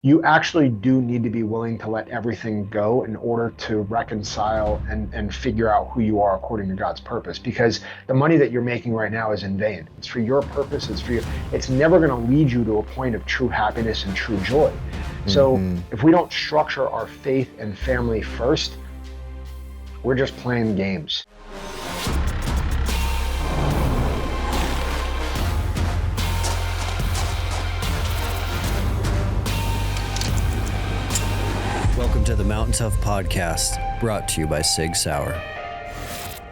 you actually do need to be willing to let everything go in order to reconcile and figure out who you are according to God's purpose. Because the money that you're making right now is in vain. It's for your purpose. It's for you. It's never going to lead you to a point of true happiness and true joy. So Mm-hmm. if we don't structure our faith and family first, we're just playing games. Welcome to the Mountain Tough Podcast, brought to you by Sig Sauer.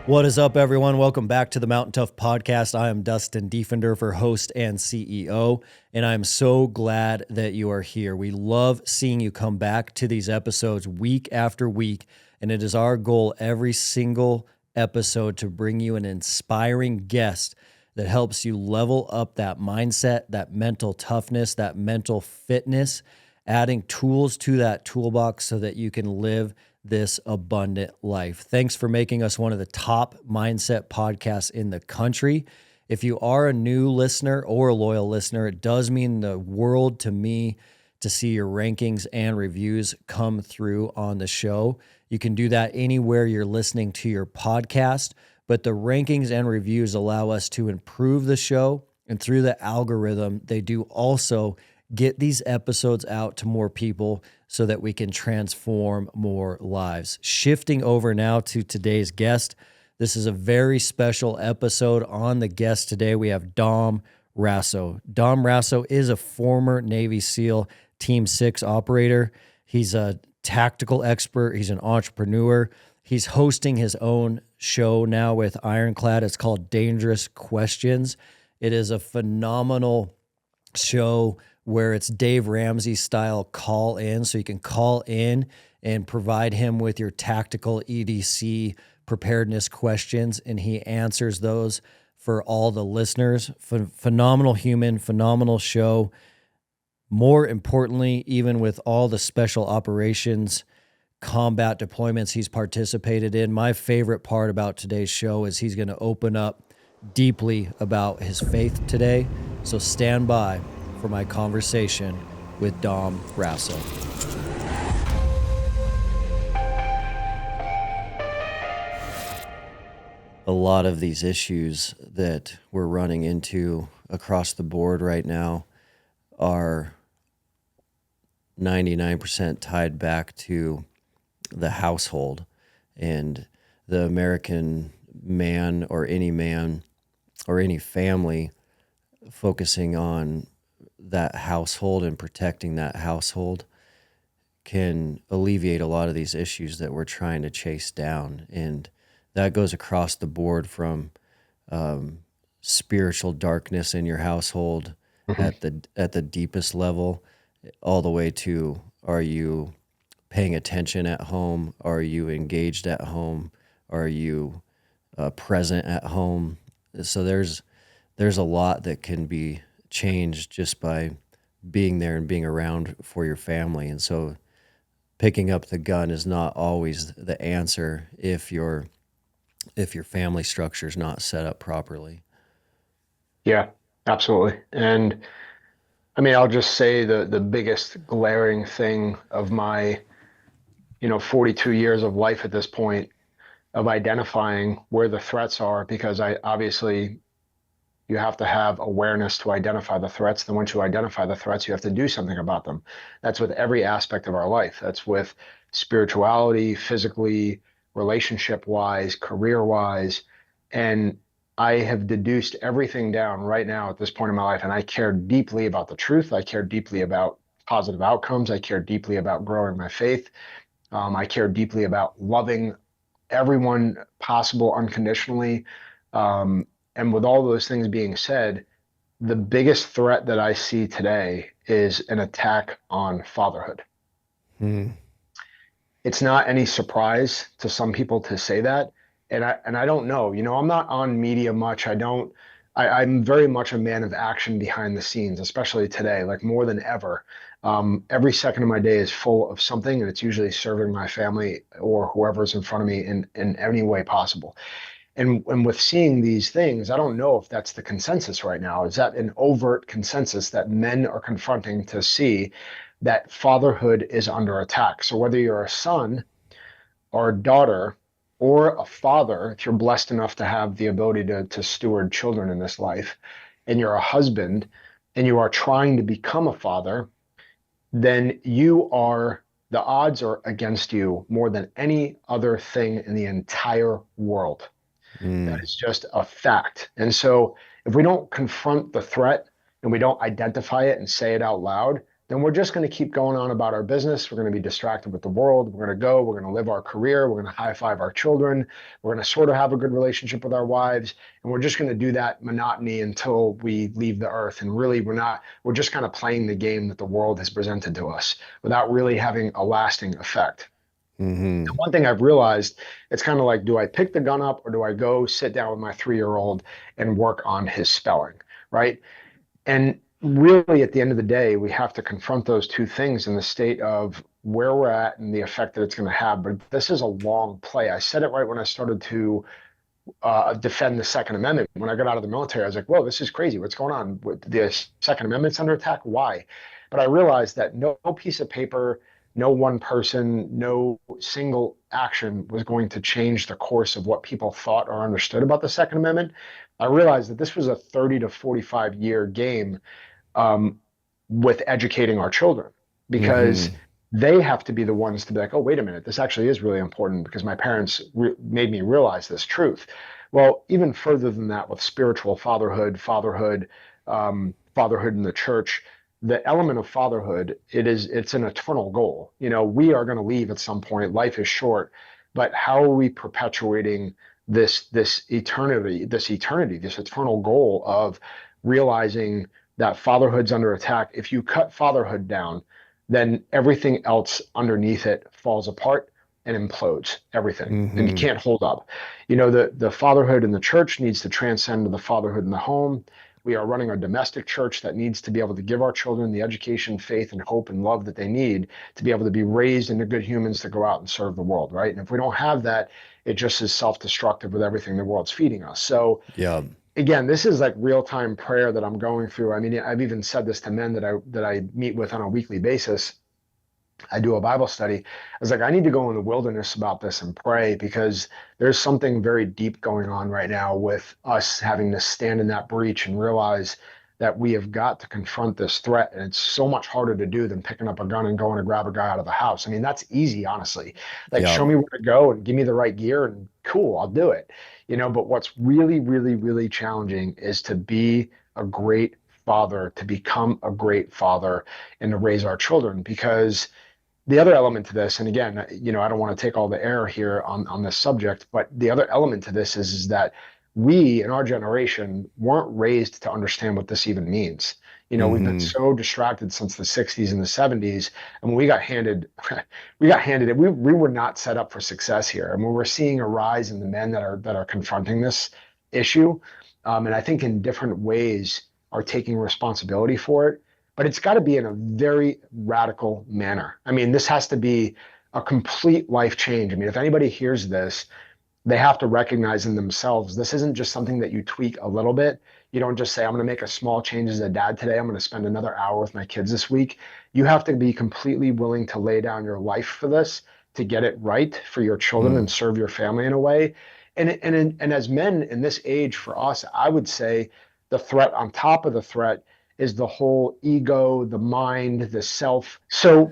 What is up, everyone? Welcome back to the Mountain Tough Podcast. I am Dustin Diefenderfer, host and CEO, and I'm so glad that you are here. We love seeing you come back to these episodes week after week, and it is our goal every single episode to bring you an inspiring guest that helps you level up that mindset, that mental toughness, that mental fitness, adding tools to that toolbox so that you can live this abundant life. Thanks for making us one of the top mindset podcasts in the country. If you are a new listener or a loyal listener, it does mean the world to me to see your rankings and reviews come through on the show. You can do that anywhere you're listening to your podcast, but the rankings and reviews allow us to improve the show, and through the algorithm, they do also get these episodes out to more people so that we can transform more lives. Shifting over now to today's guest. This is a very special episode. On the guest today, we have Dom Raso. Dom Raso is a former Navy SEAL Team 6 operator. He's a tactical expert. He's an entrepreneur. He's hosting his own show now with Ironclad. It's called Dangerous Questions. It is a phenomenal show where it's Dave Ramsey style call in. So you can call in and provide him with your tactical EDC preparedness questions, and he answers those for all the listeners. Phenomenal human, phenomenal show. More importantly, even with all the special operations, combat deployments he's participated in, my favorite part about today's show is he's going to open up deeply about his faith today. So stand by for my conversation with Dom Raso. A lot of these issues that we're running into across the board right now are 99% tied back to the household and the American man or any family focusing on that household and protecting that household can alleviate a lot of these issues that we're trying to chase down. And that goes across the board from spiritual darkness in your household at the deepest level, all the way to, are you paying attention at home? Are you engaged at home? Are you present at home? So there's a lot that can be changed just by being there and being around for your family. And so picking up the gun is not always the answer if your family structure is not set up properly. Yeah, absolutely. And I mean, I'll just say the biggest glaring thing of my, 42 years of life at this point, of identifying where the threats are, because I obviously you have to have awareness to identify the threats. Then once you identify the threats, you have to do something about them. That's with every aspect of our life. That's with spirituality, physically, relationship wise, career wise. And I have deduced everything down right now at this point in my life. And I care deeply about the truth. I care deeply about positive outcomes. I care deeply about growing my faith. I care deeply about loving everyone possible unconditionally. And with all those things being said, the biggest threat that I see today is an attack on fatherhood. Hmm. It's not any surprise to some people to say that. And I don't know, I'm not on media much. I'm very much a man of action behind the scenes, especially today, like more than ever. Every second of my day is full of something, and it's usually serving my family or whoever's in front of me in any way possible. And with seeing these things, I don't know if that's the consensus right now. Is that an overt consensus that men are confronting to see? that fatherhood is under attack. So whether you're a son or a daughter or a father, if you're blessed enough to have the ability to steward children in this life, and you're a husband and you are trying to become a father, then the odds are against you more than any other thing in the entire world. That is just a fact. And so if we don't confront the threat and we don't identify it and say it out loud, then we're just going to keep going on about our business. We're going to be distracted with the world. We're going to go, we're going to live our career. We're going to high five our children. We're going to sort of have a good relationship with our wives. And we're just going to do that monotony until we leave the earth. And really, we're just kind of playing the game that the world has presented to us without really having a lasting effect. Mm-hmm. And one thing I've realized, it's kind of like, do I pick the gun up or do I go sit down with my 3-year-old and work on his spelling, right? And really, at the end of the day, we have to confront those two things in the state of where we're at and the effect that it's going to have. But this is a long play. I said it right when I started to defend the Second Amendment. When I got out of the military, I was like, whoa, this is crazy. What's going on? The Second Amendment's under attack? Why? But I realized that no piece of paper, no one person, no single action was going to change the course of what people thought or understood about the Second Amendment. I realized that this was a 30 to 45 year game with educating our children, because they have to be the ones to be like, oh, wait a minute, this actually is really important because my parents made me realize this truth. Well, even further than that, with spiritual fatherhood in the church, the element of fatherhood, it's an eternal goal. We are going to leave at some point. Life is short, but how are we perpetuating this eternal goal of realizing that fatherhood's under attack? If you cut fatherhood down, then everything else underneath it falls apart and implodes everything, and you can't hold up. The fatherhood in the church needs to transcend to the fatherhood in the home. We are running a domestic church that needs to be able to give our children the education, faith, and hope and love that they need to be able to be raised into good humans to go out and serve the world, right? And if we don't have that, it just is self-destructive with everything the world's feeding us. So again, this is like real-time prayer that I'm going through. I mean, I've even said this to men that I meet with on a weekly basis. I do a Bible study. I was like, I need to go in the wilderness about this and pray, because there's something very deep going on right now with us having to stand in that breach and realize that we have got to confront this threat. And it's so much harder to do than picking up a gun and going to grab a guy out of the house. I mean, that's easy, honestly. Like, show me where to go and give me the right gear and cool, I'll do it. But what's really, really, really challenging is to be a great father, to become a great father, and to raise our children. Because the other element to this, and again, I don't want to take all the air here on this subject, but the other element to this is that we in our generation weren't raised to understand what this even means. We've been so distracted since the 60s and the 70s, and when we got handed it. We were not set up for success here. And we're seeing a rise in the men that are confronting this issue, and I think in different ways are taking responsibility for it. But it's got to be in a very radical manner. I mean, this has to be a complete life change. I mean, if anybody hears this, they have to recognize in themselves, this isn't just something that you tweak a little bit. You don't just say, I'm going to make a small change as a dad today. I'm going to spend another hour with my kids this week. You have to be completely willing to lay down your life for this, to get it right for your children and serve your family in a way. And as men in this age, for us, I would say the threat on top of the threat is the whole ego, the mind, the self. So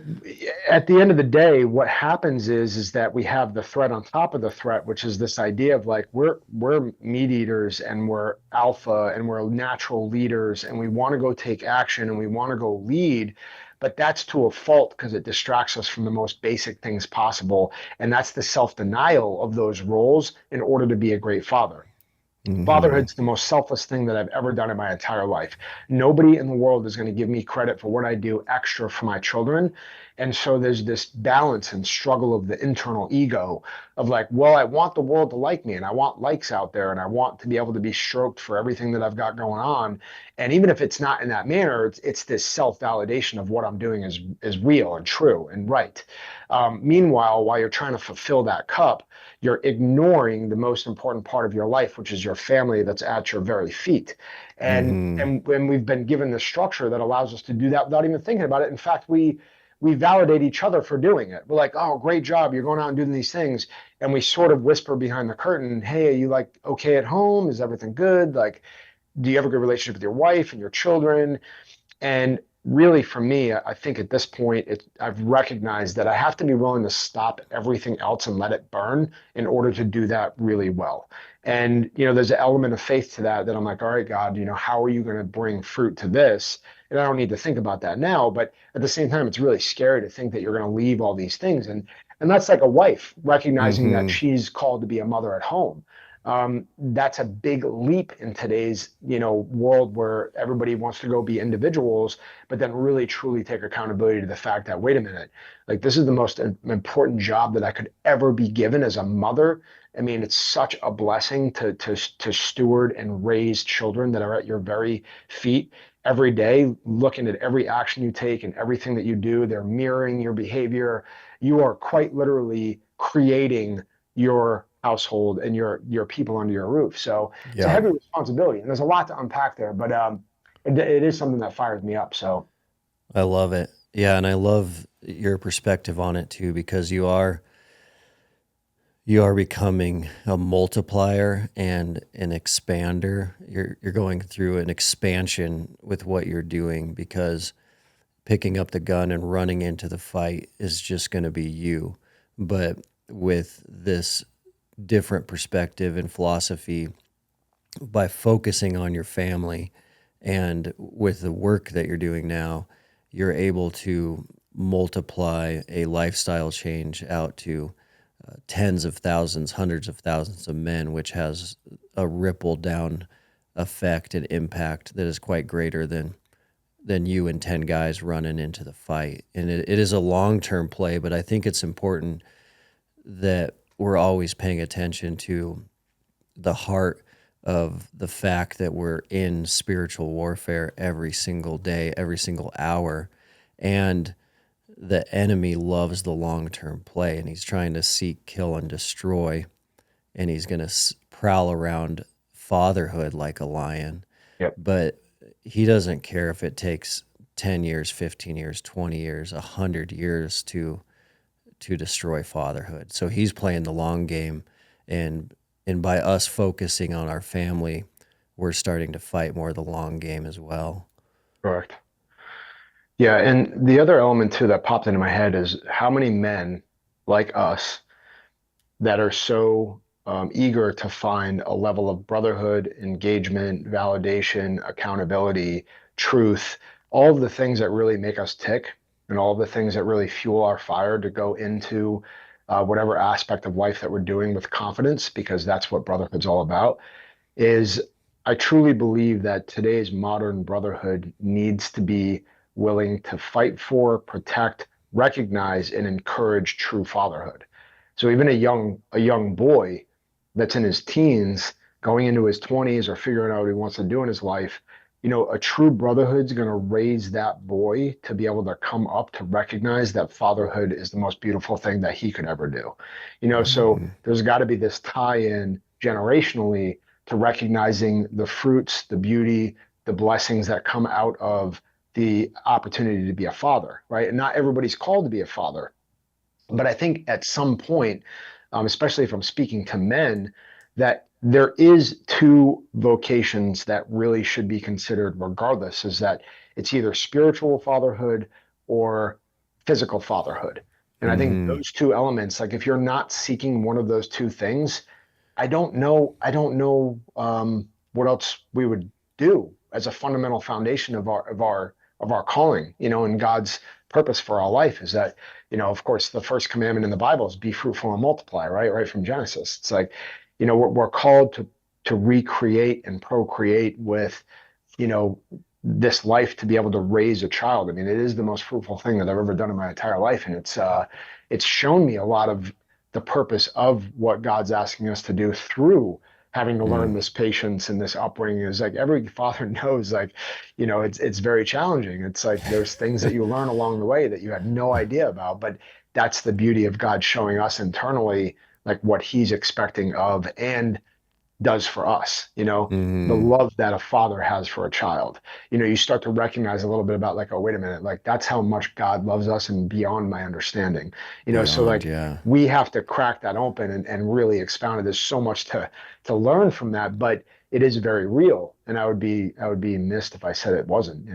at the end of the day, what happens is that we have the threat on top of the threat, which is this idea of like, we're meat eaters and we're alpha and we're natural leaders and we want to go take action and we want to go lead. But that's to a fault, because it distracts us from the most basic things possible. And that's the self-denial of those roles in order to be a great father. Fatherhood's the most selfless thing that I've ever done in my entire life. Nobody in the world is going to give me credit for what I do extra for my children. And so there's this balance and struggle of the internal ego of like, well, I want the world to like me and I want likes out there and I want to be able to be stroked for everything that I've got going on. And even if it's not in that manner, it's this self-validation of what I'm doing is real and true and right. Meanwhile, while you're trying to fulfill that cup, you're ignoring the most important part of your life, which is your family that's at your very feet. And when we've been given the structure that allows us to do that without even thinking about it. In fact, we we validate each other for doing it. We're like, oh, great job, you're going out and doing these things. And we sort of whisper behind the curtain, hey, are you like okay at home? Is everything good? Like, do you have a good relationship with your wife and your children? And really, for me, I think at this point, I've recognized that I have to be willing to stop everything else and let it burn in order to do that really well. And, there's an element of faith to that I'm like, all right, God, how are you going to bring fruit to this? And I don't need to think about that now, but at the same time, it's really scary to think that you're going to leave all these things. And that's like a wife recognizing that Mm-hmm. she's called to be a mother at home. That's a big leap in today's world where everybody wants to go be individuals, but then really truly take accountability to the fact that, wait a minute, like this is the most important job that I could ever be given as a mother. I mean, it's such a blessing to steward and raise children that are at your very feet every day, looking at every action you take and everything that you do. They're mirroring your behavior. You are quite literally creating your household and your people under your roof. So it's a Yeah, heavy responsibility, and there's a lot to unpack there. But it is something that fires me up. So I love it. Yeah, and I love your perspective on it too, because you are becoming a multiplier and an expander. You're going through an expansion with what you're doing, because picking up the gun and running into the fight is just going to be you. But with this different perspective and philosophy, by focusing on your family and with the work that you're doing now, you're able to multiply a lifestyle change out to tens of thousands, hundreds of thousands of men, which has a ripple down effect and impact that is quite greater than you and 10 guys running into the fight. And it is a long-term play, but I think it's important that we're always paying attention to the heart of the fact that we're in spiritual warfare every single day, every single hour. And the enemy loves the long-term play, and he's trying to seek, kill, and destroy. And he's going to prowl around fatherhood like a lion. yep, But he doesn't care if it takes 10 years, 15 years, 20 years, 100 years to destroy fatherhood. So he's playing the long game, and by us focusing on our family, we're starting to fight more the long game as well. correct. Yeah, and the other element too that popped into my head is how many men like us that are so eager to find a level of brotherhood, engagement, validation, accountability, truth, all of the things that really make us tick, and all of the things that really fuel our fire to go into whatever aspect of life that we're doing with confidence, because that's what brotherhood's all about. Is I truly believe that today's modern brotherhood needs to be willing to fight for, protect, recognize, and encourage true fatherhood. So even a young boy that's in his teens, going into his 20s or figuring out what he wants to do in his life, a true brotherhood's going to raise that boy to be able to come up to recognize that fatherhood is the most beautiful thing that he could ever do. So Mhm. there's got to be this tie-in generationally to recognizing the fruits, the beauty, the blessings that come out of the opportunity to be a father, right? And not everybody's called to be a father. But I think at some point, especially if I'm speaking to men, that there is two vocations that really should be considered regardless, is that it's either spiritual fatherhood or physical fatherhood. And I think Mhm. those two elements, like if you're not seeking one of those two things, I don't know what else we would do as a fundamental foundation of our calling, and God's purpose for our life is that, of course, the first commandment in the Bible is be fruitful and multiply, right? Right from Genesis. It's like, we're called to recreate and procreate with, you know, this life to be able to raise a child. I mean, it is the most fruitful thing that I've ever done in my entire life. And it's shown me a lot of the purpose of what God's asking us to do through having to learn Mm. this patience and this upbringing. Is like every father knows, like, it's very challenging. It's like there's things that you learn along the way that you had no idea about, but that's the beauty of God showing us internally, like what he's expecting of and does for us, the Hmm. love that a father has for a child. You start to recognize a little bit about like, oh, wait a minute, like that's how much God loves us and beyond my understanding. So Beyond, like yeah. we have to crack that open and really expound it. There's so much to learn from that, but it is very real. And I would be missed if I said it wasn't.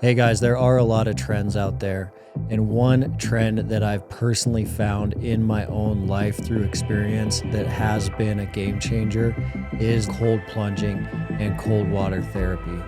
Hey guys, there are a lot of trends out there. And one trend that I've personally found in my own life through experience that has been a game changer is cold plunging and cold water therapy.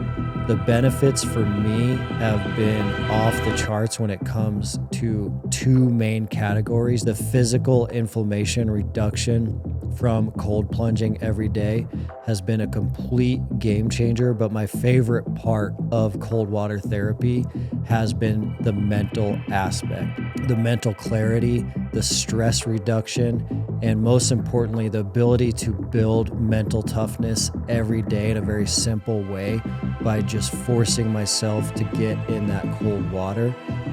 The benefits for me have been off the charts when it comes to two main categories: the physical inflammation reduction from cold plunging every day has been a complete game changer. But my favorite part of cold water therapy has been the mental aspect, the mental clarity, the stress reduction, and most importantly, the ability to build mental toughness every day in a very simple way by just forcing myself to get in that cold water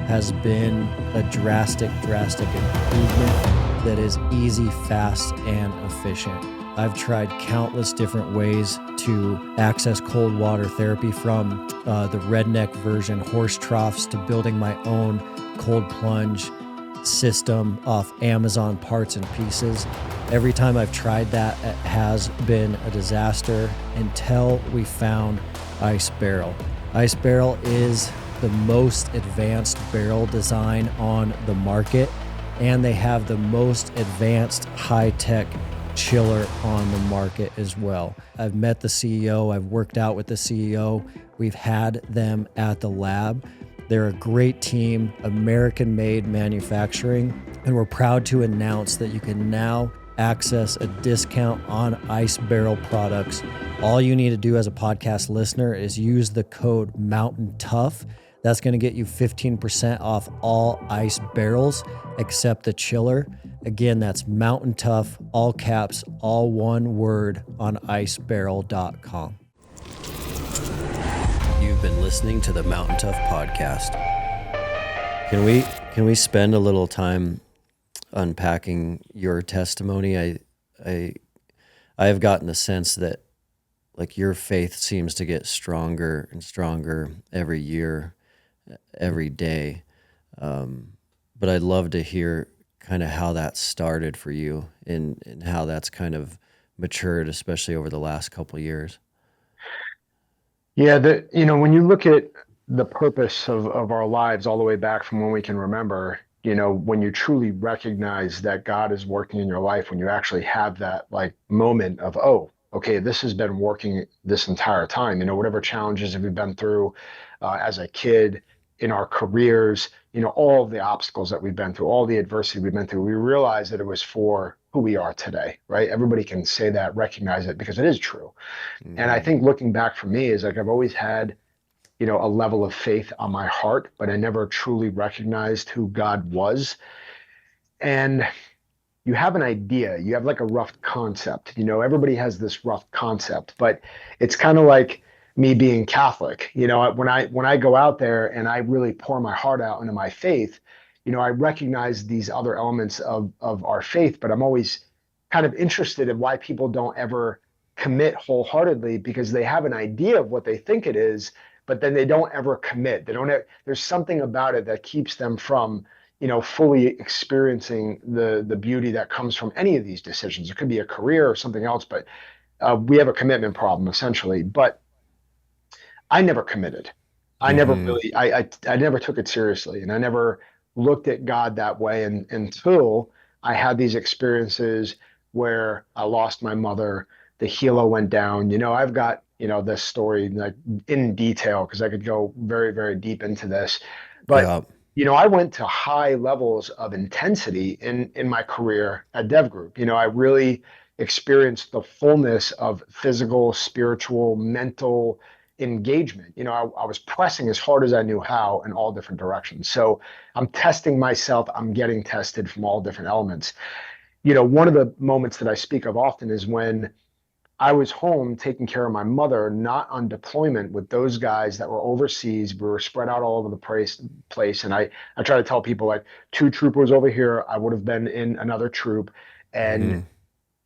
has been a drastic improvement that is easy, fast, and efficient. I've tried countless different ways to access cold water therapy, from the redneck version horse troughs to building my own cold plunge system off Amazon parts and pieces. Every time I've tried that, it has been a disaster until we found Ice Barrel. Ice Barrel is the most advanced barrel design on the market, and they have the most advanced high-tech chiller on the market as well. I've met the CEO, I've worked out with the CEO, we've had them at the lab. They're a great team, American-made manufacturing, and we're proud to announce that you can now access a discount on Ice Barrel products. All you need to do as a podcast listener is use the code MOUNTAINTOUGH. That's going to get you 15% off all Ice Barrels except the chiller. Again, that's Mountain Tough, all caps, all one word, on icebarrel.com. You've been listening to the Mountain Tough podcast. Can we spend a little time unpacking your testimony? I have gotten the sense that like your faith seems to get stronger and stronger every year, every day. But I'd love to hear kind of how that started for you and how that's kind of matured, especially over the last couple of years. Yeah, when you look at the purpose of our lives all the way back from when we can remember, when you truly recognize that God is working in your life, when you actually have that like moment of, oh, okay, this has been working this entire time, whatever challenges have we been through as a kid, in our careers, all of the obstacles that we've been through, all the adversity we've been through, we realize that it was for who we are today, right? Everybody can say that, recognize it, because it is true. And I Mm-hmm. think looking back for me is like I've always had, a level of faith on my heart, but I never truly recognized who God was. And you have an idea, you have like a rough concept. Everybody has this rough concept, but it's kind of like me being Catholic. When I go out there and I really pour my heart out into my faith, I recognize these other elements of our faith, but I'm always kind of interested in why people don't ever commit wholeheartedly, because they have an idea of what they think it is, but then they don't ever commit. They don't have, there's something about it that keeps them from fully experiencing the beauty that comes from any of these decisions. It could be a career or something else, but we have a commitment problem essentially. But I never committed. I never Mm-hmm. really, I never took it seriously, and I never looked at God that way until I had these experiences where I lost my mother, the helo went down. I've got this story like in detail because I could go very, very deep into this, but Yeah. I went to high levels of intensity in my career at Dev Group. I really experienced the fullness of physical, spiritual, mental engagement. I was pressing as hard as I knew how in all different directions. So I'm testing myself. I'm getting tested from all different elements. One of the moments that I speak of often is when I was home taking care of my mother, not on deployment with those guys that were overseas. We were spread out all over the place. And I try to tell people like two troopers over here, I would have been in another troop. And Mm-hmm.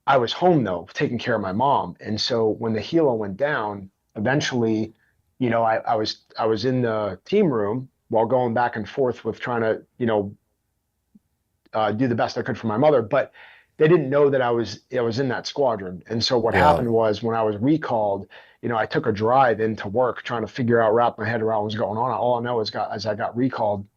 I was home though, taking care of my mom. And so when the helo went down, eventually, I was in the team room while going back and forth with trying to, do the best I could for my mother, but they didn't know that I was in that squadron. And so what Yeah. happened was when I was recalled, I took a drive into work trying to wrap my head around what was going on. All I know is as I got recalled,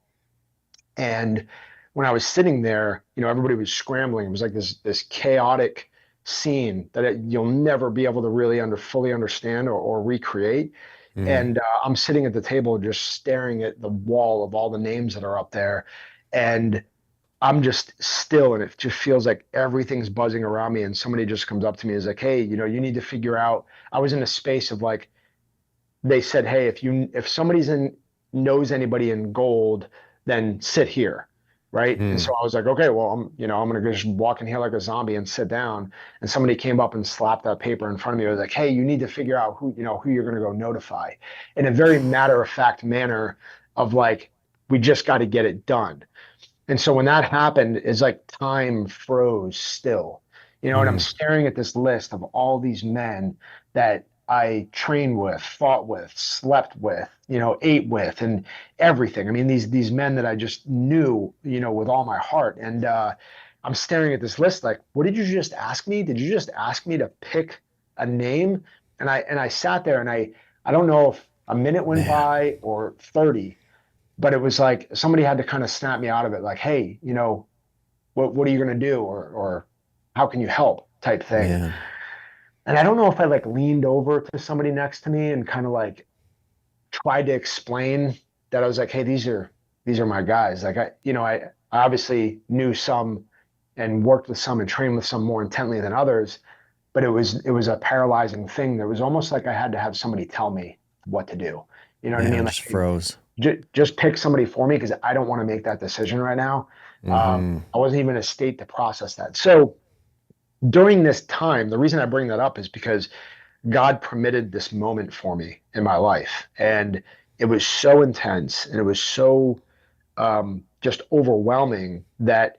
and when I was sitting there, everybody was scrambling. It was like this chaotic scene that you'll never be able to really fully understand or recreate. Mm. And I'm sitting at the table just staring at the wall of all the names that are up there, and I'm just still, and it just feels like everything's buzzing around me. And somebody just comes up to me and is like, "Hey, you need to figure out." I was in a space of like, they said, "Hey, if somebody's in knows anybody in gold, then sit here." Right. And Mm. so I was like, okay, well, I'm gonna just walk in here like a zombie and sit down. And somebody came up and slapped that paper in front of me. I was like, hey, you need to figure out who you're gonna go notify in a very matter of fact manner of like, we just got to get it done. And so when that happened, it's like time froze still, and I'm Mm. staring at this list of all these men that I trained with, fought with, slept with, ate with, and everything. I mean, these men that I just knew, with all my heart. And I'm staring at this list like, what did you just ask me? Did you just ask me to pick a name? And I sat there and I don't know if a minute went Man. by or 30, but it was like somebody had to kind of snap me out of it, like, hey, what are you going to do, or how can you help, type thing. Man. And I don't know if I like leaned over to somebody next to me and kind of like tried to explain that I was like, hey, these are my guys. Like I obviously knew some and worked with some and trained with some more intently than others, but it was a paralyzing thing. That was almost like I had to have somebody tell me what to do. You know what I Man, mean? just Like, froze. just pick somebody for me because I don't want to make that decision right now. Mm-hmm. I wasn't even in a state to process that. So during this time, the reason I bring that up is because God permitted this moment for me in my life. And it was so intense and it was so just overwhelming that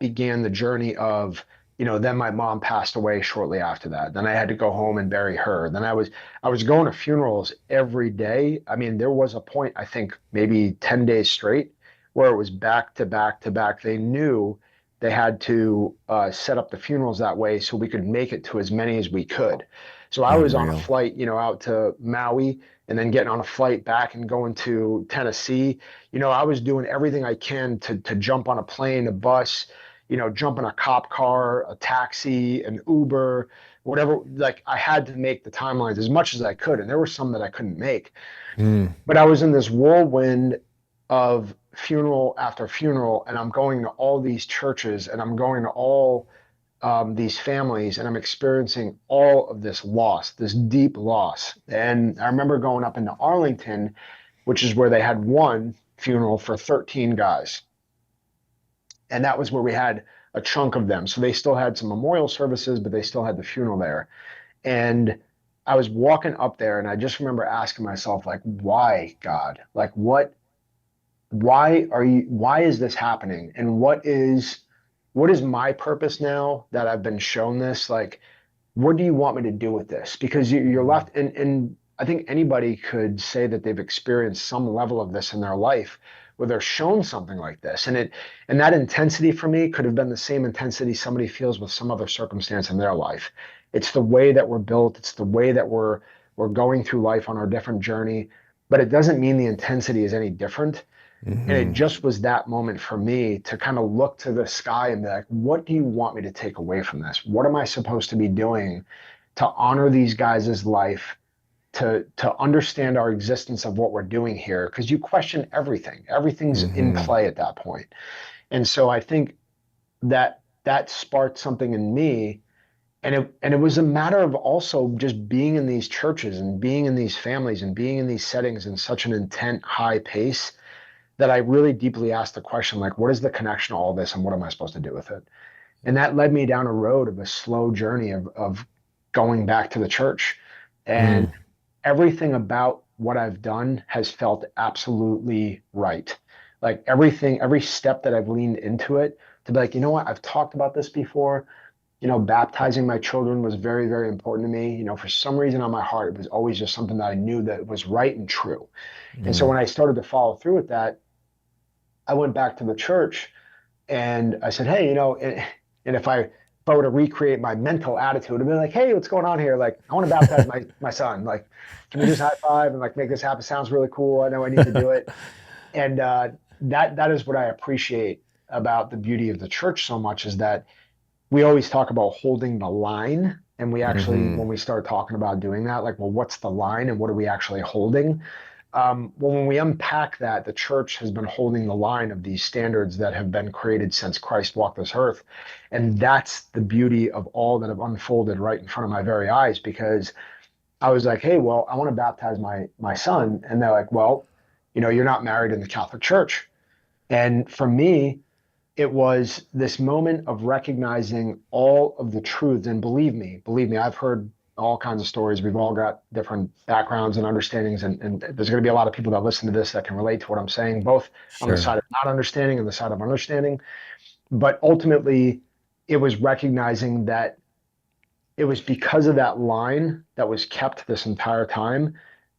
began the journey of, then my mom passed away shortly after that. Then I had to go home and bury her. Then I was going to funerals every day. I mean, there was a point, I think maybe 10 days straight, where it was back to back to back. They knew they had to set up the funerals that way so we could make it to as many as we could. So I was on a Unreal. flight, out to Maui, and then getting on a flight back and going to Tennessee. I was doing everything I can to jump on a plane, a bus, jump in a cop car, a taxi, an Uber, whatever. Like I had to make the timelines as much as I could. And there were some that I couldn't make. Mm. But I was in this whirlwind of funeral after funeral, and I'm going to all these churches and I'm going to all these families, and I'm experiencing all of this loss, this deep loss. And I remember going up into Arlington, which is where they had one funeral for 13 guys. And that was where we had a chunk of them. So they still had some memorial services, but they still had the funeral there. And I was walking up there and I just remember asking myself, like, why, God? Like, why is this happening? And what is my purpose now that I've been shown this? Like, what do you want me to do with this? Because you're left, and I think anybody could say that they've experienced some level of this in their life where they're shown something like this. And that intensity for me could have been the same intensity somebody feels with some other circumstance in their life. It's the way that we're built, it's the way that we're going through life on our different journey, but it doesn't mean the intensity is any different. And it Mm-hmm. just was that moment for me to kind of look to the sky and be like, what do you want me to take away from this? What am I supposed to be doing to honor these guys' life, to understand our existence of what we're doing here? Because you question everything. Everything's in Mm-hmm. play at that point. And so I think that sparked something in me. And it was a matter of also just being in these churches and being in these families and being in these settings in such an intent, high pace that I really deeply asked the question, like, what is the connection to all this and what am I supposed to do with it? And that led me down a road of a slow journey of going back to the church. And Mm. everything about what I've done has felt absolutely right. Like everything, every step that I've leaned into it to be like, you know what, I've talked about this before. baptizing my children was very, very important to me. For some reason on my heart, it was always just something that I knew that was right and true. And so Mm. when I started to follow through with that, I went back to the church and I said, hey, and if I were to recreate my mental attitude, I'd be like, hey, what's going on here? Like, I want to baptize my son. Like, can we just high five and like make this happen? Sounds really cool. I know I need to do it. And that is what I appreciate about the beauty of the church so much is that we always talk about holding the line. And we actually, Hmm. when we start talking about doing that, like, well, what's the line and what are we actually holding? Well, when we unpack that, the church has been holding the line of these standards that have been created since Christ walked this earth. And that's the beauty of all that have unfolded right in front of my very eyes, because I was like, hey, well, I want to baptize my son. And they're like, well, you're not married in the Catholic Church. And for me, it was this moment of recognizing all of the truths. And believe me, I've heard all kinds of stories. We've all got different backgrounds and understandings. And there's going to be a lot of people that listen to this that can relate to what I'm saying, both on the Sure. side of not understanding and the side of understanding. But ultimately, it was recognizing that it was because of that line that was kept this entire time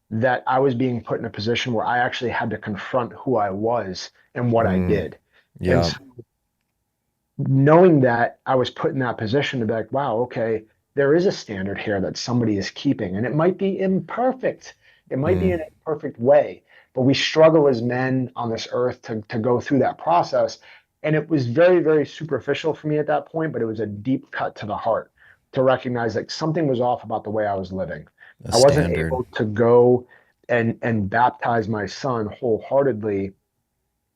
that I was being put in a position where I actually had to confront who I was and what I Mm. did. And Yeah. so knowing that I was put in that position to be like, wow, okay, there is a standard here that somebody is keeping, and it might be imperfect. It might be Mm. an imperfect way, but we struggle as men on this earth to go through that process. And it was very, very superficial for me at that point, but it was a deep cut to the heart to recognize that something was off about the way I was living. A I wasn't standard. able to go and baptize my son wholeheartedly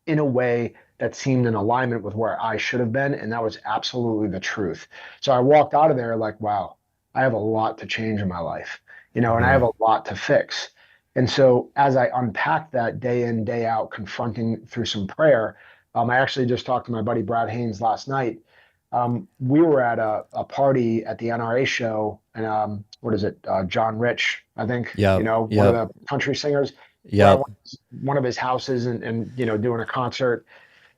in a way that seemed in alignment with where I should have been. And that was absolutely the truth. So I walked out of there like, wow, I have a lot to change in my life, and I have Mm. a lot to fix. And so as I unpacked that day in, day out, confronting through some prayer, I actually just talked to my buddy Brad Haynes last night. We were at a party at the NRA show, and what is it? John Rich, I think, Yep. one of Yep. the country singers. Where I Yep. went to one of his houses and doing a concert,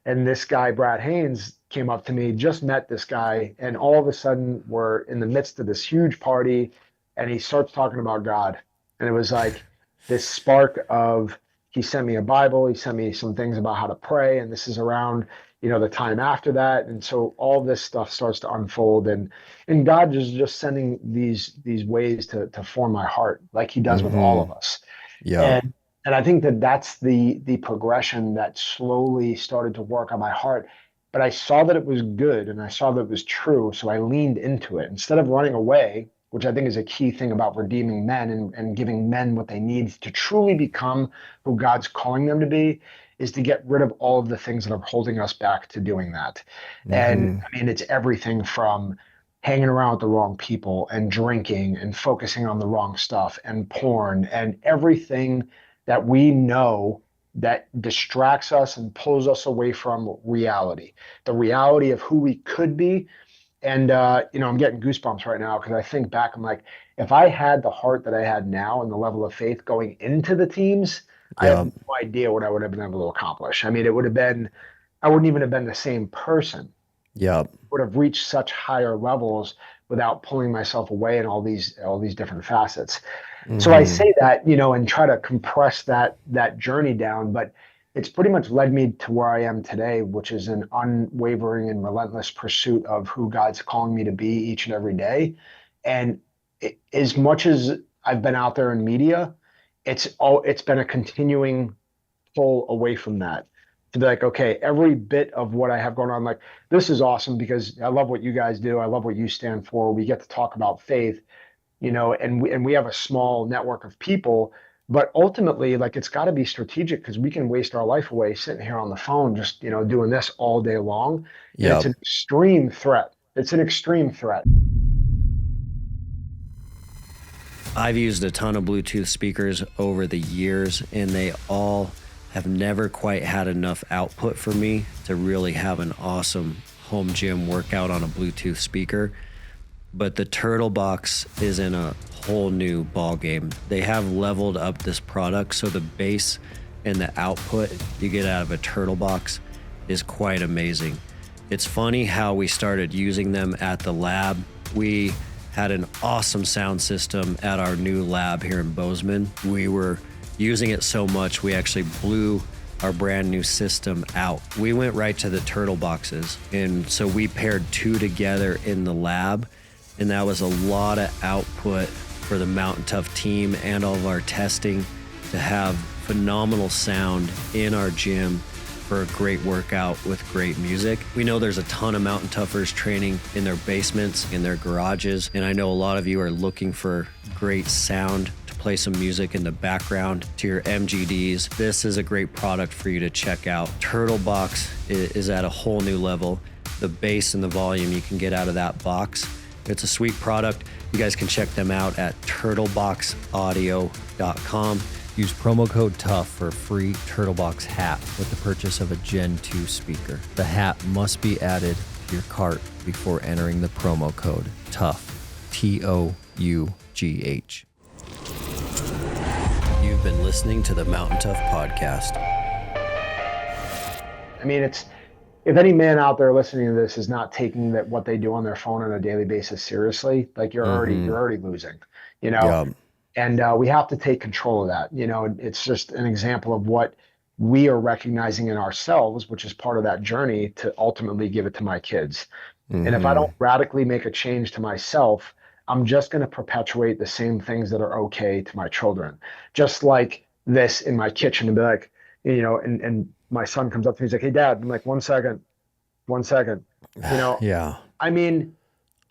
and this guy Brad Haynes came up to me. Just met this guy, and all of a sudden we're in the midst of this huge party, and he starts talking about God, and it was like this spark of he sent me a Bible, he sent me some things about how to pray, and this is around the time after that, and so all this stuff starts to unfold, and God is just sending these ways to form my heart like He does with all Hmm. of us. Yep. And I think that that's the progression that slowly started to work on my heart. But I saw that it was good and I saw that it was true. So I leaned into it instead of running away, which I think is a key thing about redeeming men and giving men what they need to truly become who God's calling them to be, is to get rid of all of the things that are holding us back to doing that. And Hmm. I mean, it's everything from hanging around with the wrong people and drinking and focusing on the wrong stuff and porn and everything that we know that distracts us and pulls us away from reality, the reality of who we could be. And I'm getting goosebumps right now because I think back, I'm like, if I had the heart that I had now and the level of faith going into the teams, I have Yep. no idea what I would have been able to accomplish. I mean, it would have been, I wouldn't even have been the same person, Yep. would have reached such higher levels without pulling myself away in all these different facets. So I Hmm. say that, and try to compress that journey down, but it's pretty much led me to where I am today, which is an unwavering and relentless pursuit of who God's calling me to be each and every day. And as much as I've been out there in media, it's been a continuing pull away from that to be like, okay, every bit of what I have going on, like this is awesome because I love what you guys do. I love what you stand for. We get to talk about faith, and we have a small network of people, but ultimately, like it's got to be strategic because we can waste our life away sitting here on the phone, just doing this all day long, and it's Yep. an extreme threat. It's an extreme threat. I've used a ton of Bluetooth speakers over the years, and they all have never quite had enough output for me to really have an awesome home gym workout on a Bluetooth speaker. But the Turtle Box is in a whole new ball game. They have leveled up this product, so the bass and the output you get out of a Turtle Box is quite amazing. It's funny how we started using them at the lab. We had an awesome sound system at our new lab here in Bozeman. We were using it so much, we actually blew our brand new system out. We went right to the turtle boxes. And so we paired two together in the lab. And that was a lot of output for the Mountain Tough team and all of our testing to have phenomenal sound in our gym for a great workout with great music. We know there's a ton of Mountain Toughers training in their basements, in their garages, and I know a lot of you are looking for great sound to play some music in the background to your MGDs. This is a great product for you to check out. Turtle Box is at a whole new level. The bass and the volume you can get out of that box. It's a sweet product. You guys can check them out at turtleboxaudio.com. Use promo code TOUGH for a free Turtlebox hat with the purchase of a Gen 2 speaker. The hat must be added to your cart before entering the promo code TOUGH, TOUGH. You've been listening to the Mountain Tough Podcast. I mean, if any man out there listening to this is not taking what they do on their phone on a daily basis seriously, like you're already losing, you know? Yeah. And we have to take control of that. You know, it's just an example of what we are recognizing in ourselves, which is part of that journey to ultimately give it to my kids. And if I don't radically make a change to myself, I'm just going to perpetuate the same things that are okay to my children. Just like this in my kitchen, and be like, you know, and my son comes up to me, he's like, "Hey, Dad." I'm like, one second. You know, Yeah. I mean,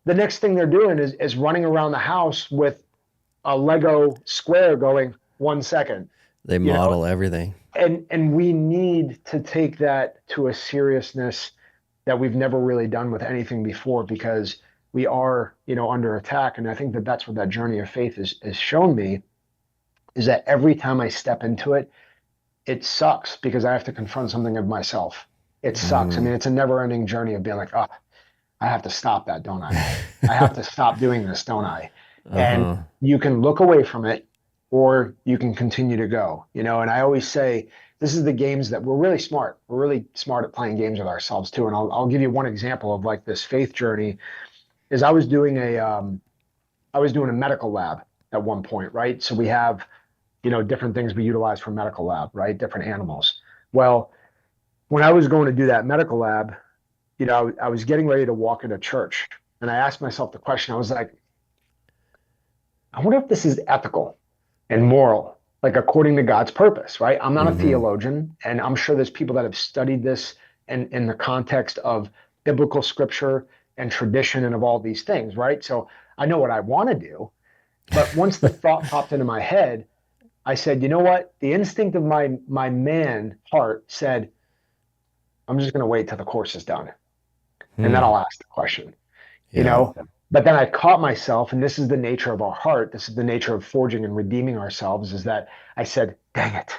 the next thing they're doing is running around the house with a Lego square going 1 second. They model everything. And we need to take that to a seriousness that we've never really done with anything before, because we are, you know, under attack. And I think that's what that journey of faith has shown me, is that every time I step into it, it sucks because I have to confront something of myself. It sucks. I mean, it's a never ending journey of being like, oh, I have to stop that, don't I? I have to stop doing this, don't I? And you can look away from it, or you can continue to go, you know. And I always say, this is the games that we're really smart. We're really smart at playing games with ourselves too. And I'll give you one example of like this faith journey. Is I was doing a medical lab at one point, right? So we have, you know, different things we utilize for medical lab, right? Different animals. Well, when I was going to do that medical lab, you know, I was getting ready to walk into church, and I asked myself the question. I was like, I wonder if this is ethical and moral, like according to God's purpose, right? I'm not a theologian, and I'm sure there's people that have studied this in the context of biblical scripture and tradition and of all these things, right? So I know what I want to do, but once the thought popped into my head, I said, you know what? The instinct of my man heart said, I'm just going to wait till the course is done, and then I'll ask the question, you know? But then I caught myself, and this is the nature of our heart. This is the nature of forging and redeeming ourselves, is that I said, dang it,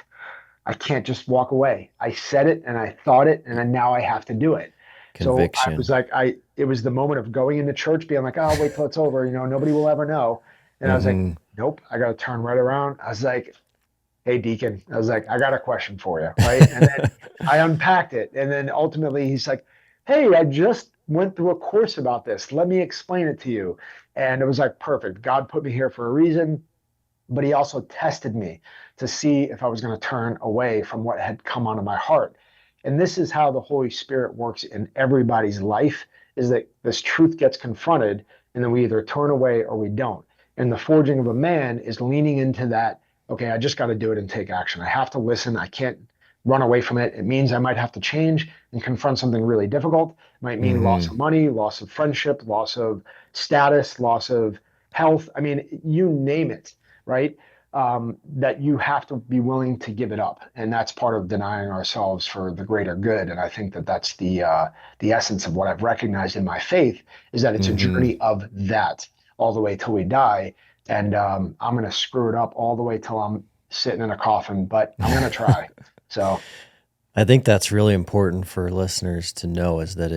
I can't just walk away. I said it and I thought it, and then now I have to do it. Conviction. So I was like, it was the moment of going into church being like, oh, I'll wait till it's over. You know, nobody will ever know. And I was like, nope, I got to turn right around. I was like, hey, Deacon, I was like, I got a question for you, right? And then I unpacked it. And then ultimately he's like, hey, I just went through a course about this. Let me explain it to you. And it was like, perfect. God put me here for a reason, but he also tested me to see if I was going to turn away from what had come onto my heart. And this is how the Holy Spirit works in everybody's life, is that this truth gets confronted, and then we either turn away or we don't. And the forging of a man is leaning into that, okay, I just got to do it and take action. I have to listen. I can't run away from it. It means I might have to change and confront something really difficult. It might mean loss of money, loss of friendship, loss of status, loss of health. I mean, you name it, right? That you have to be willing to give it up. And that's part of denying ourselves for the greater good. And I think that that's the essence of what I've recognized in my faith, is that it's a journey of that all the way till we die. And I'm going to screw it up all the way till I'm sitting in a coffin, but I'm going to try. So I think that's really important for listeners to know, is that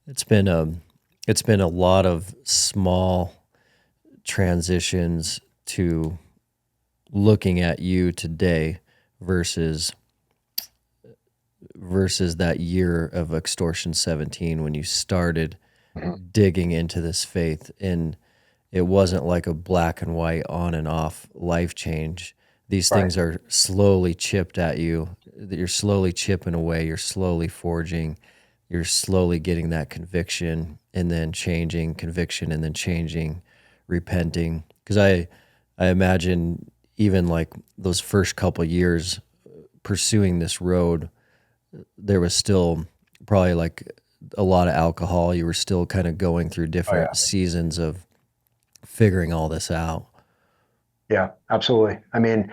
it's been a lot of small transitions to looking at you today versus versus that year of Extortion 17 when you started digging into this faith, and it wasn't like a black and white on and off life change. These Right. things are slowly chipped at you. You're slowly chipping away. You're slowly forging. You're slowly getting that conviction and then changing, conviction and then changing, repenting. Because I imagine even like those first couple years pursuing this road, there was still probably like a lot of alcohol. You were still kind of going through different seasons of figuring all this out. Yeah, absolutely. I mean,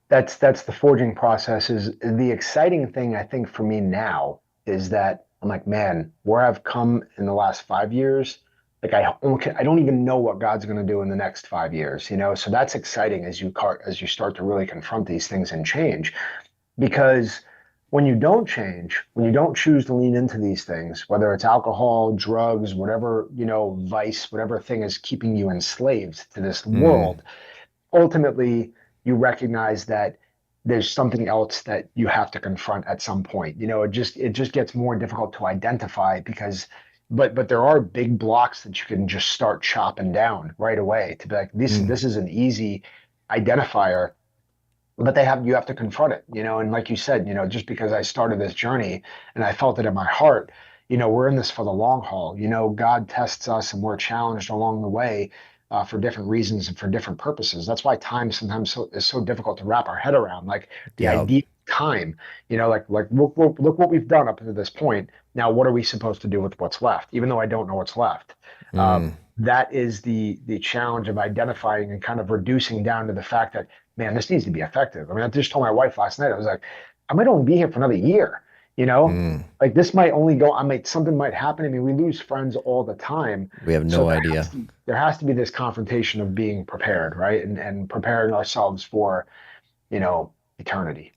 that's the forging process. Is the exciting thing, I think, for me now is that I'm like, man, where I've come in the last 5 years, like I don't even know what God's going to do in the next 5 years, So that's exciting as you start to really confront these things and change, because when you don't change, when you don't choose to lean into these things, whether it's alcohol, drugs, whatever, vice, whatever thing is keeping you enslaved to this world, ultimately you recognize that there's something else that you have to confront at some point. It just gets more difficult to identify but there are big blocks that you can just start chopping down right away to be like, this is an easy identifier, but you have to confront it, and like you said, just because I started this journey and I felt it in my heart, we're in this for the long haul. God tests us and we're challenged along the way, for different reasons and for different purposes. That's why time sometimes is so difficult to wrap our head around. Like the idea of time, like look what we've done up to this point. Now, what are we supposed to do with what's left? Even though I don't know what's left. That is the challenge of identifying and kind of reducing down to the fact that, man, this needs to be effective. I mean, I just told my wife last night, I was like, I might only be here for another year. Like this might only go, something might happen. I mean, we lose friends all the time. We have no idea. There has to be this confrontation of being prepared, right? And preparing ourselves for, eternity.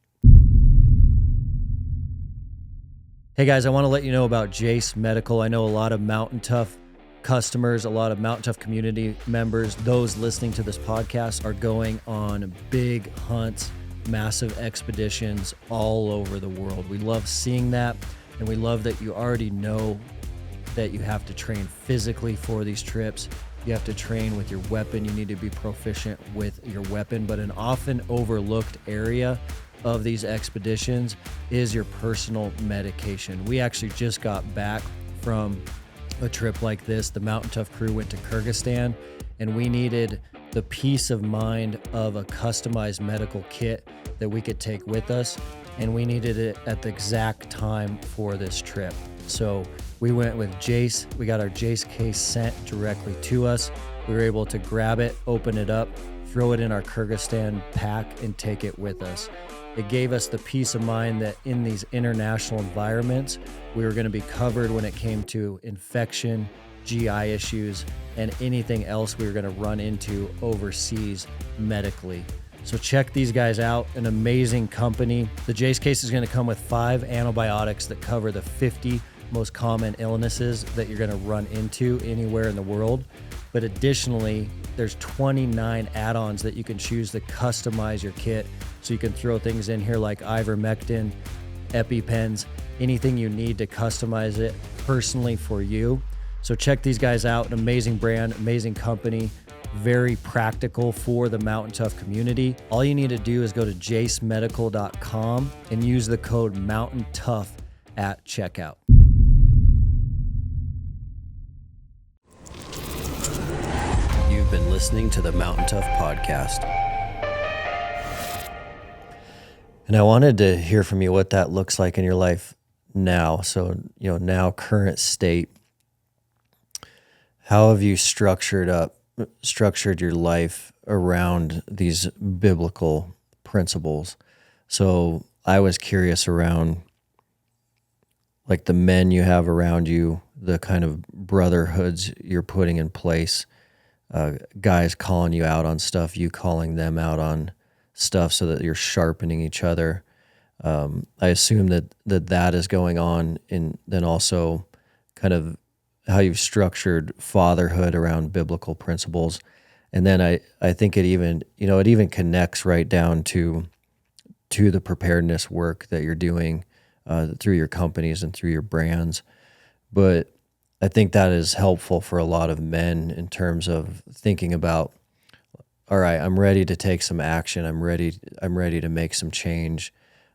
Hey guys, I want to let you know about Jace Medical. I know a lot of Mountain Tough customers, a lot of Mountain Tough community members, those listening to this podcast are going on big hunts, massive expeditions all over the world. We love seeing that, and we love that you already know that you have to train physically for these trips. You have to train with your weapon. You need to be proficient with your weapon, but an often overlooked area of these expeditions is your personal medication. We actually just got back from a trip like this. The Mountain Tough crew went to Kyrgyzstan, and we needed the peace of mind of a customized medical kit that we could take with us, and we needed it at the exact time for this trip. So we went with Jace. We got our Jace case sent directly to us. We were able to grab it, open it up, throw it in our Kyrgyzstan pack, and take it with us. It gave us the peace of mind that in these international environments, we were going to be covered when it came to infection, GI issues, and anything else we were going to run into overseas medically. So check these guys out, an amazing company. The Jace case is going to come with 5 antibiotics that cover the 50 most common illnesses that you're going to run into anywhere in the world. But additionally, there's 29 add-ons that you can choose to customize your kit. So you can throw things in here like ivermectin, EpiPens, anything you need to customize it personally for you. So check these guys out, an amazing brand, amazing company, very practical for the Mountain Tough community. All you need to do is go to jacemedical.com and use the code MOUNTAINTOUGH at checkout. You've been listening to the Mountain Tough podcast. And I wanted to hear from you what that looks like in your life now. So, now current state. How have you structured your life around these biblical principles? So I was curious around like the men you have around you, the kind of brotherhoods you're putting in place, guys calling you out on stuff, you calling them out on stuff so that you're sharpening each other. I assume that is going on, and then also kind of how you've structured fatherhood around biblical principles. And then I think it even connects right down to the preparedness work that you're doing through your companies and through your brands. But I think that is helpful for a lot of men in terms of thinking about, all right, I'm ready to take some action. I'm ready to make some change.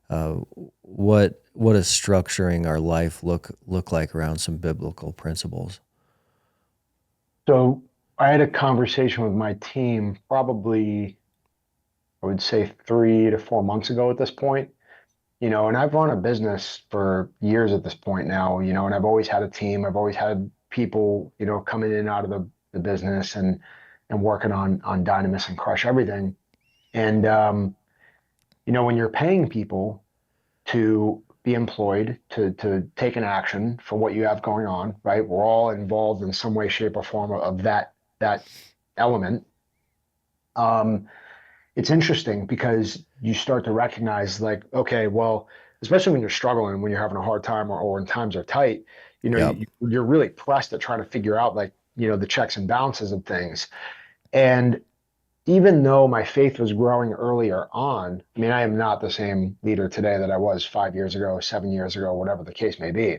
What does structuring our life look like around some biblical principles? So I had a conversation with my team probably, I would say 3 to 4 months ago at this point, and I've run a business for years at this point now, and I've always had a team. I've always had people, coming in and out of the business and working on Dynamis and Crush Everything. And, when you're paying people to be employed, to take an action for what you have going on, right? We're all involved in some way, shape, or form of that element. It's interesting because you start to recognize, like, okay, well, especially when you're struggling, when you're having a hard time, or when times are tight, Yep. you're really pressed at trying to figure out, like, the checks and balances of things. And even though my faith was growing earlier on, I mean, I am not the same leader today that I was 5 years ago, 7 years ago, whatever the case may be.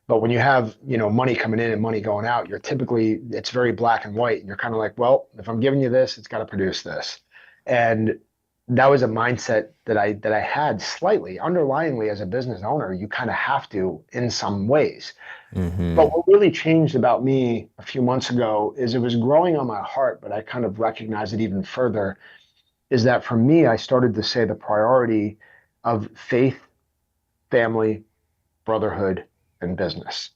But when you have, money coming in and money going out, it's very black and white. And you're kind of like, well, if I'm giving you this, it's got to produce this. And that was a mindset that I had slightly underlyingly as a business owner. You kind of have to in some ways. Mm-hmm. But what really changed about me a few months ago is it was growing on my heart, but I kind of recognized it even further, is that for me, I started to say the priority of faith, family, brotherhood, and business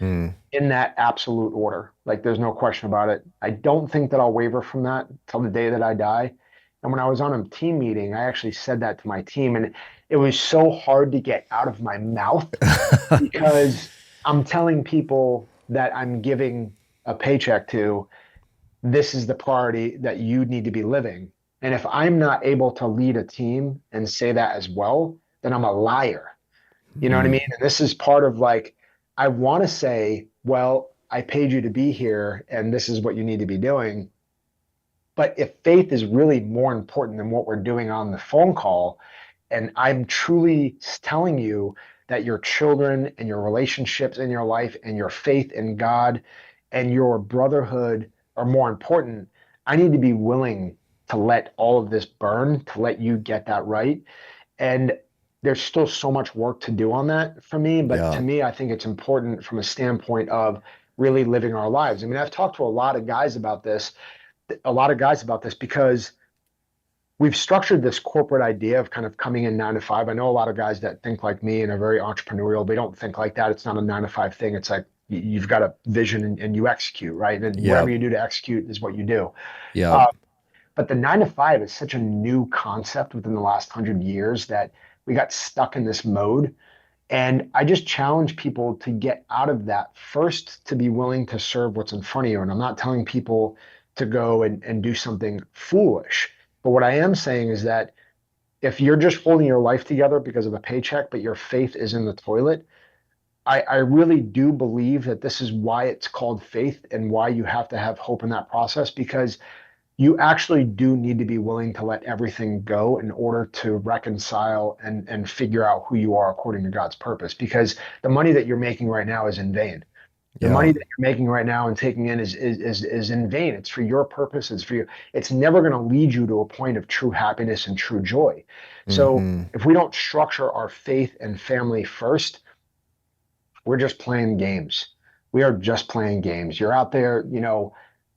Mm. in that absolute order. Like, there's no question about it. I don't think that I'll waver from that till the day that I die. And when I was on a team meeting, I actually said that to my team, and it was so hard to get out of my mouth because I'm telling people that I'm giving a paycheck to, this is the priority that you need to be living. And if I'm not able to lead a team and say that as well, then I'm a liar. You know what I Mm. mean? And this is part of, like, I want to say, well, I paid you to be here and this is what you need to be doing. But if faith is really more important than what we're doing on the phone call, and I'm truly telling you that your children and your relationships in your life and your faith in God and your brotherhood are more important, I need to be willing to let all of this burn, to let you get that right. And there's still so much work to do on that for me. But Yeah. to me, I think it's important from a standpoint of really living our lives. I mean, I've talked to a lot of guys about this because we've structured this corporate idea of kind of coming in 9 to 5. I know a lot of guys that think like me and are very entrepreneurial. They don't think like that. It's not a 9 to 5 thing. It's like you've got a vision and you execute, right? And whatever Yep. you do to execute is what you do. Yep. Uh, but the 9 to 5 is such a new concept within the last 100 years that we got stuck in this mode. And I just challenge people to get out of that first, to be willing to serve what's in front of you. And I'm not telling people to go and do something foolish. But what I am saying is that if you're just holding your life together because of a paycheck, but your faith is in the toilet, I really do believe that this is why it's called faith and why you have to have hope in that process, because you actually do need to be willing to let everything go in order to reconcile and figure out who you are according to God's purpose. Because the money that you're making right now is in vain. The Yeah. money that you're making right now and taking in is in vain. It's for your purpose. It's for you. It's never going to lead you to a point of true happiness and true joy. So Mm-hmm. if we don't structure our faith and family first, we're just playing games. We are just playing games. You're out there,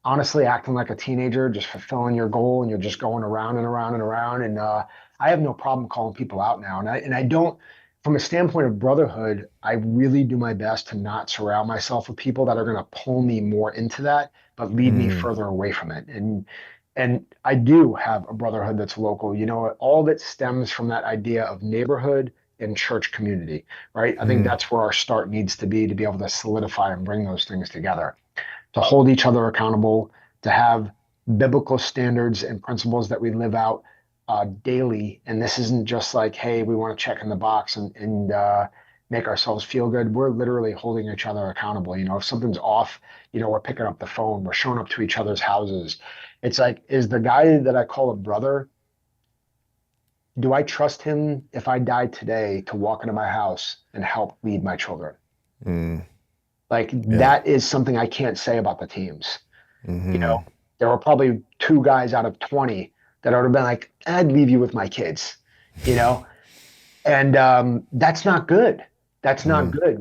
honestly acting like a teenager, just fulfilling your goal, and you're just going around and around and around. And I have no problem calling people out now. And I don't, from a standpoint of brotherhood, I really do my best to not surround myself with people that are going to pull me more into that, but lead me Mm. further away from it. And I do have a brotherhood that's local. All of it stems from that idea of neighborhood and church community, right? I think Mm. that's where our start needs to be able to solidify and bring those things together, to hold each other accountable, to have biblical standards and principles that we live out daily. And this isn't just like, hey, we want to check in the box and make ourselves feel good. We're literally holding each other accountable. If something's off, we're picking up the phone, we're showing up to each other's houses. It's like, is the guy that I call a brother do I trust him if I died today to walk into my house and help lead my children? Mm, Like yeah. that is something I can't say about the teams. You Mm-hmm. know, there were probably 2 guys out of 20 that would have been like, I'd leave you with my kids, you know? And that's not good. That's not Mm, good.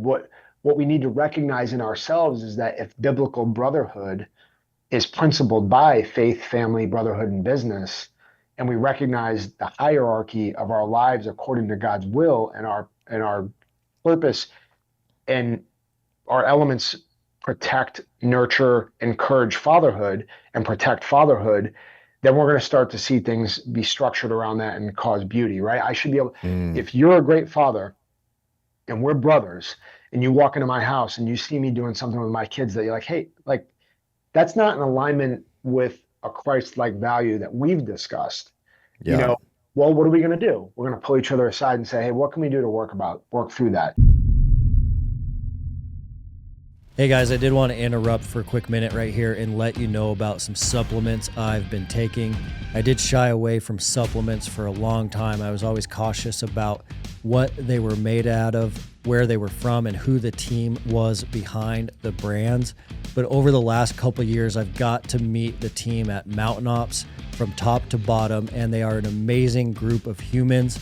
What we need to recognize in ourselves is that if biblical brotherhood is principled by faith, family, brotherhood, and business, and we recognize the hierarchy of our lives according to God's will and our purpose, and our elements protect, nurture, encourage fatherhood, and protect fatherhood, then we're going to start to see things be structured around that and cause beauty, right? I should be able, mm, if you're a great father and we're brothers, and you walk into my house and you see me doing something with my kids that you're like, hey, like that's not in alignment with a Christ-like value that we've discussed, you yeah. know, well, what are we going to do? We're going to pull each other aside and say, hey, what can we do to work through that? Hey guys, I did want to interrupt for a quick minute right here and let you know about some supplements I've been taking. I did shy away from supplements for a long time. I was always cautious about what they were made out of, where they were from, and who the team was behind the brands. But over the last couple of years, I've got to meet the team at Mountain Ops from top to bottom, and they are an amazing group of humans.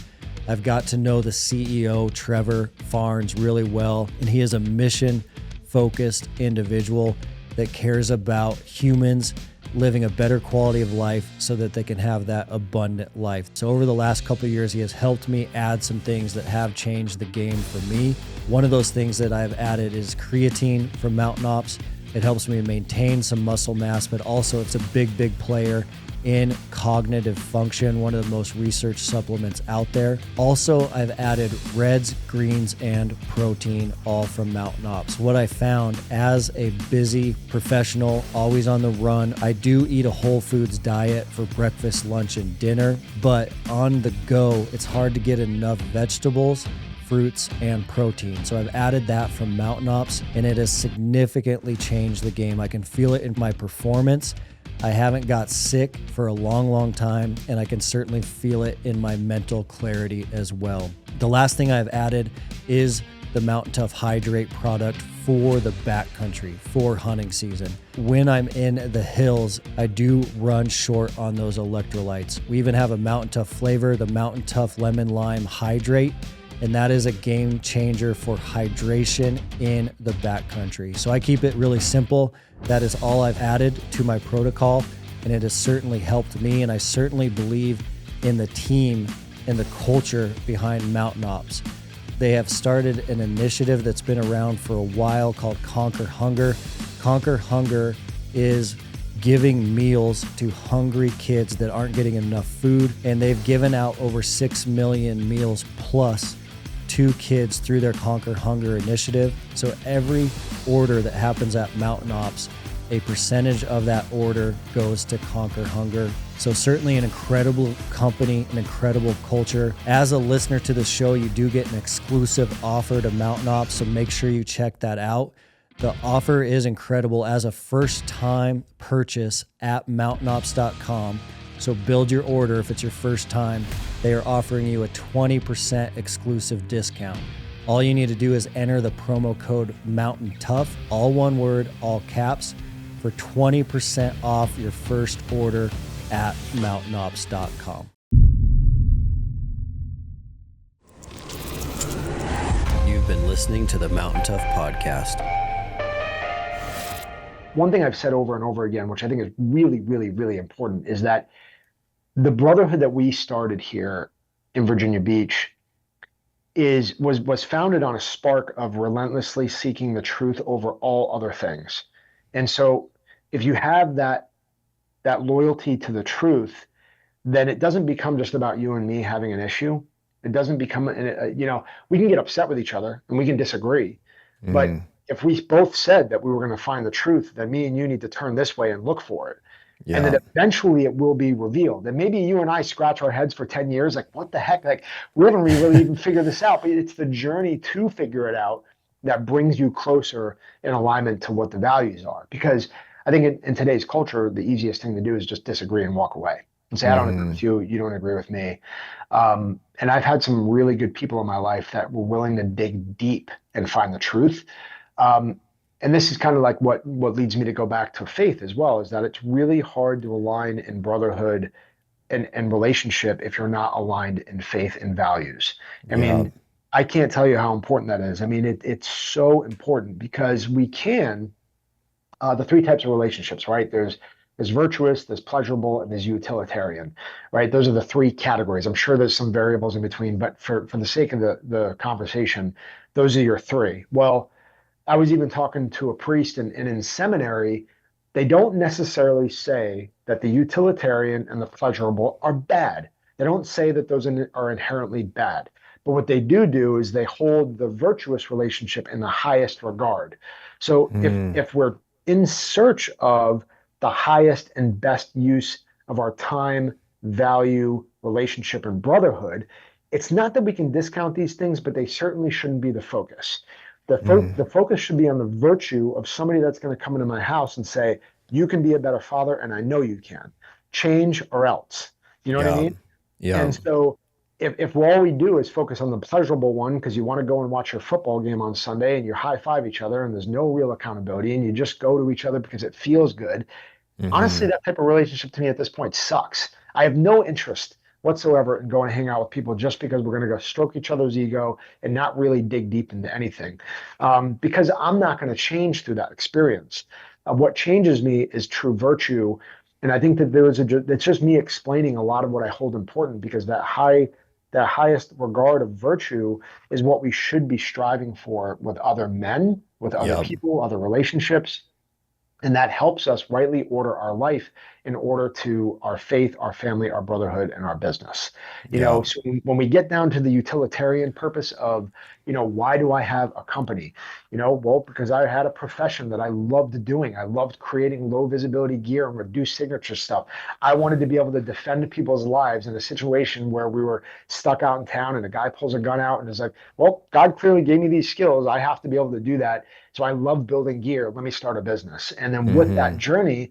I've got to know the CEO, Trevor Farnes, really well, and he is a mission-focused individual that cares about humans living a better quality of life so that they can have that abundant life. So over the last couple of years, he has helped me add some things that have changed the game for me. One of those things that I've added is creatine from Mountain Ops. It helps me maintain some muscle mass, but also it's a big player in cognitive function, one of the most researched supplements out there. Also, I've added reds, greens, and protein, all from Mountain Ops. What I found as a busy professional, always on the run, I do eat a whole foods diet for breakfast, lunch, and dinner, but on the go, it's hard to get enough vegetables, fruits, and protein. So I've added that from Mountain Ops, and it has significantly changed the game. I can feel it in my performance. I haven't got sick for a long time, and I can certainly feel it in my mental clarity as well. The last thing I've added is the Mountain Tough Hydrate product for the backcountry, for hunting season. When I'm in the hills, I do run short on those electrolytes. We even have a Mountain Tough flavor, the Mountain Tough Lemon Lime Hydrate, and that is a game changer for hydration in the backcountry. So I keep it really simple. That is all I've added to my protocol, and it has certainly helped me, and I certainly believe in the team and the culture behind Mountain Ops. They have started an initiative that's been around for a while called Conquer Hunger. Conquer Hunger is giving meals to hungry kids that aren't getting enough food, and they've given out over 6 million meals plus to kids through their Conquer Hunger initiative. So every order that happens at Mountain Ops, a percentage of that order goes to Conquer Hunger. So certainly an incredible company, an incredible culture. As a listener to the show, you do get an exclusive offer to Mountain Ops, so make sure you check that out. The offer is incredible as a first-time purchase at mountainops.com. So build your order if it's your first time. They are offering you a 20% exclusive discount. All you need to do is enter the promo code MOUNTAINTOUGH, all one word, all caps, for 20% off your first order at mountainops.com. You've been listening to the Mountain Tough Podcast. One thing I've said over and over again, which I think is really important, is that the brotherhood that we started here in Virginia Beach was founded on a spark of relentlessly seeking the truth over all other things. And so if you have that loyalty to the truth, then it doesn't become just about you and me having an issue. It doesn't become, we can get upset with each other and we can disagree. But if we both said that we were going to find the truth, then me and you need to turn this way and look for it. Yeah. And then eventually it will be revealed. And maybe you and I scratch our heads for 10 years, like, what the heck? Like, we haven't really even figured this out. But it's the journey to figure it out that brings you closer in alignment to what the values are. Because I think in today's culture, the easiest thing to do is just disagree and walk away. and say, I don't agree Mm-hmm. with you, you don't agree with me. And I've had some really good people in my life that were willing to dig deep and find the truth. Um, and this is kind of like what leads me to go back to faith as well, is that it's really hard to align in brotherhood and relationship if you're not aligned in faith and values. I Yeah. mean, I can't tell you how important that is. I mean, it's so important because we can the three types of relationships, right? There's virtuous, there's pleasurable, and there's utilitarian, right? Those are the three categories. I'm sure there's some variables in between, but for the sake of the conversation, those are your three. Well, I was even talking to a priest, and in seminary, they don't necessarily say that the utilitarian and the pleasurable are bad. They don't say that those are inherently bad. But what they do is they hold the virtuous relationship in the highest regard. So Mm. if we're in search of the highest and best use of our time, value, relationship, and brotherhood, it's not that we can discount these things, but they certainly shouldn't be the focus. Mm. The focus should be on the virtue of somebody that's going to come into my house and say, you can be a better father, and I know you can. Change or else. You know what I Yeah. mean? Yeah. And so if all we do is focus on the pleasurable one because you want to go and watch your football game on Sunday and you high five each other and there's no real accountability and you just go to each other because it feels good, honestly, Mm-hmm. that type of relationship to me at this point sucks. I have no interest whatsoever in going to hang out with people just because we're going to go stroke each other's ego and not really dig deep into anything. Because I'm not going to change through that experience. What changes me is true virtue. And I think that it's just me explaining a lot of what I hold important because that highest regard of virtue is what we should be striving for with other men, with other Yep. people, other relationships, and that helps us rightly order our life in order to our faith, our family, our brotherhood, and our business. Yeah. So when we get down to the utilitarian purpose of, why do I have a company? Well, because I had a profession that I loved doing. I loved creating low visibility gear and reduced signature stuff. I wanted to be able to defend people's lives in a situation where we were stuck out in town and a guy pulls a gun out and is like, well, God clearly gave me these skills. I have to be able to do that. So I love building gear. Let me start a business. And then with Mm-hmm. that journey,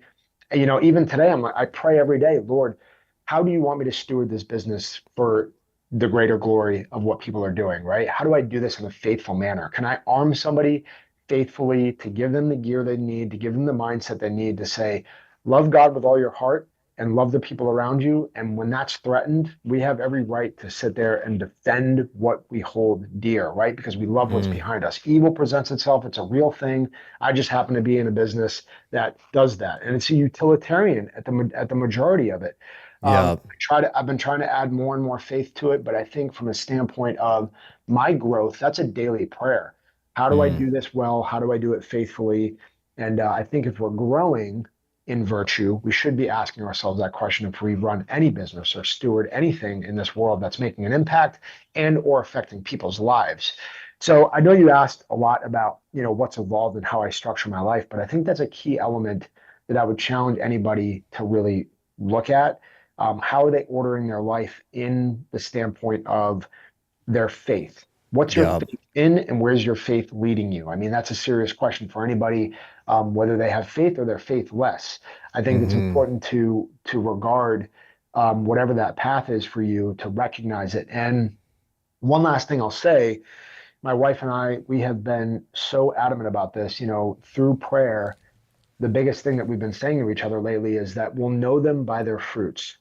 even today, I pray every day, Lord, how do you want me to steward this business for the greater glory of what people are doing, right? How do I do this in a faithful manner? Can I arm somebody faithfully to give them the gear they need, to give them the mindset they need to say, love God with all your heart and love the people around you. And when that's threatened, we have every right to sit there and defend what we hold dear, right? Because we love what's Mm. behind us. Evil presents itself, it's a real thing. I just happen to be in a business that does that. And it's a utilitarian at the majority of it. Yeah. I've been trying to add more and more faith to it, but I think from a standpoint of my growth, that's a daily prayer. How do I Mm. do this well? How do I do it faithfully? And I think if we're growing in virtue, we should be asking ourselves that question if we run any business or steward anything in this world that's making an impact and or affecting people's lives. So I know you asked a lot about, what's evolved and how I structure my life, but I think that's a key element that I would challenge anybody to really look at. How are they ordering their life in the standpoint of their faith? What's your Yeah. faith in, and where's your faith leading you? I mean, that's a serious question for anybody, whether they have faith or they're faithless. I think it's Mm-hmm. important to regard whatever that path is for you, to recognize it. And one last thing I'll say, my wife and I, we have been so adamant about this, through prayer. The biggest thing that we've been saying to each other lately is that we'll know them by their fruits.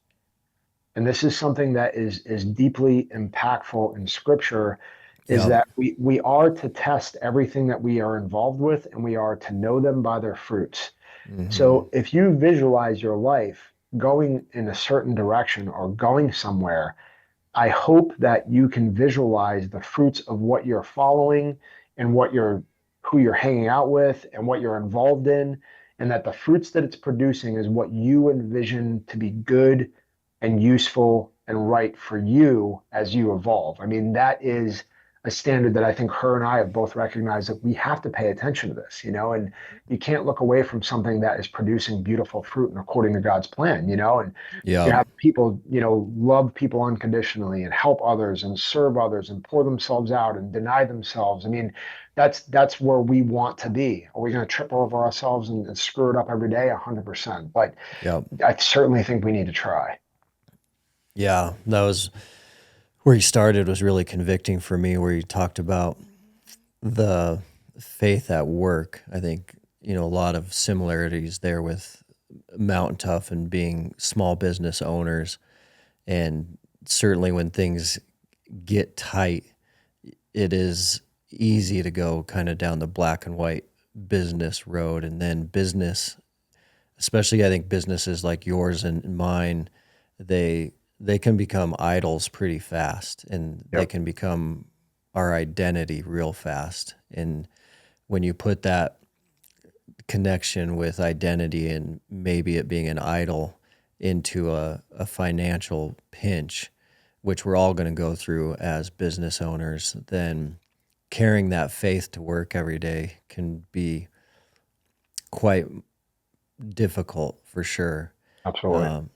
And this is something that is deeply impactful in scripture, is Yep. that we are to test everything that we are involved with and we are to know them by their fruits. Mm-hmm. So if you visualize your life going in a certain direction or going somewhere, I hope that you can visualize the fruits of what you're following and who you're hanging out with and what you're involved in, and that the fruits that it's producing is what you envision to be good and useful and right for you as you evolve. I mean, that is a standard that I think her and I have both recognized that we have to pay attention to this, and you can't look away from something that is producing beautiful fruit and according to God's plan, and you Yep. have people, love people unconditionally and help others and serve others and pour themselves out and deny themselves. I mean, that's where we want to be. Are we going to trip over ourselves and screw it up every day? 100%. But Yep. I certainly think we need to try. Yeah, that was where you started was really convicting for me, where you talked about the faith at work. I think, a lot of similarities there with Mountain Tough and being small business owners. And certainly when things get tight, it is easy to go kind of down the black and white business road. And then business, especially I think businesses like yours and mine, they they can become idols pretty fast, and they Yep. can become our identity real fast. And when you put that connection with identity and maybe it being an idol into a financial pinch, which we're all going to go through as business owners, then carrying that faith to work every day can be quite difficult for sure. Absolutely. Um,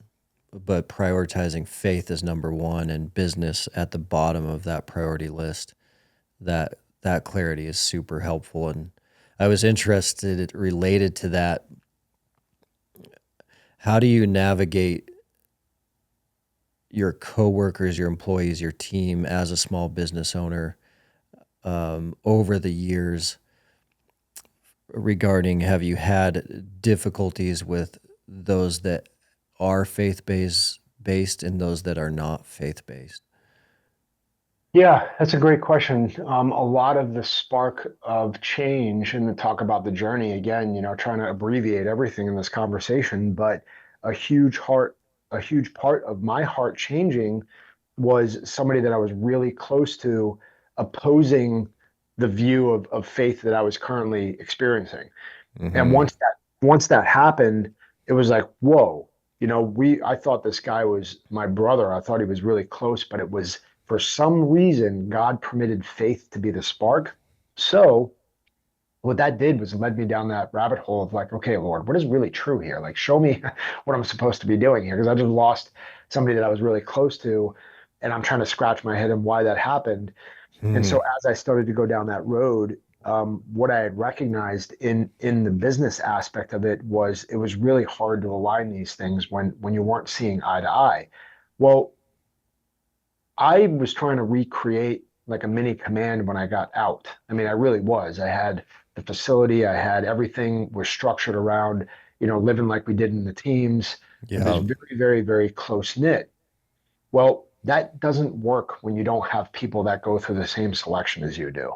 but prioritizing faith is number one and business at the bottom of that priority list. That clarity is super helpful. And I was interested related to that. How do you navigate your coworkers, your employees, your team as a small business owner over the years regarding, have you had difficulties with those that are faith based and those that are not faith based? Yeah, that's a great question. A lot of the spark of change and the talk about the journey again, trying to abbreviate everything in this conversation, but a huge heart, a huge part of my heart changing was somebody that I was really close to opposing the view of faith that I was currently experiencing. And Mm-hmm. once that happened, it was like, whoa, I thought this guy was my brother. I thought he was really close, but it was for some reason God permitted faith to be the spark. So what that did was led me down that rabbit hole of like, okay, Lord, what is really true here? Like, show me what I'm supposed to be doing here. Because I just lost somebody that I was really close to, and I'm trying to scratch my head on why that happened. And so as I started to go down that road, what I had recognized in the business aspect of it was really hard to align these things when you weren't seeing eye to eye. Well, I was trying to recreate like a mini command when I got out. I mean, I really was. I had the facility, I had everything was structured around, living like we did in the teams. It was Yeah. very, very, very close knit. Well, that doesn't work when you don't have people that go through the same selection as you do.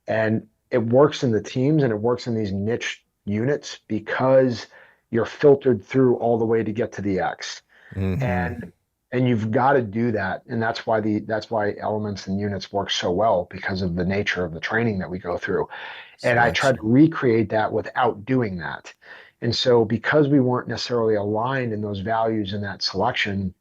And it works in the teams and it works in these niche units because you're filtered through all the way to get to the X. Mm-hmm. And you've got to do that. And that's why elements and units work so well because of the nature of the training that we go through. And I tried to Selection. recreate that without doing that. And so because we weren't necessarily aligned in those values in that selection,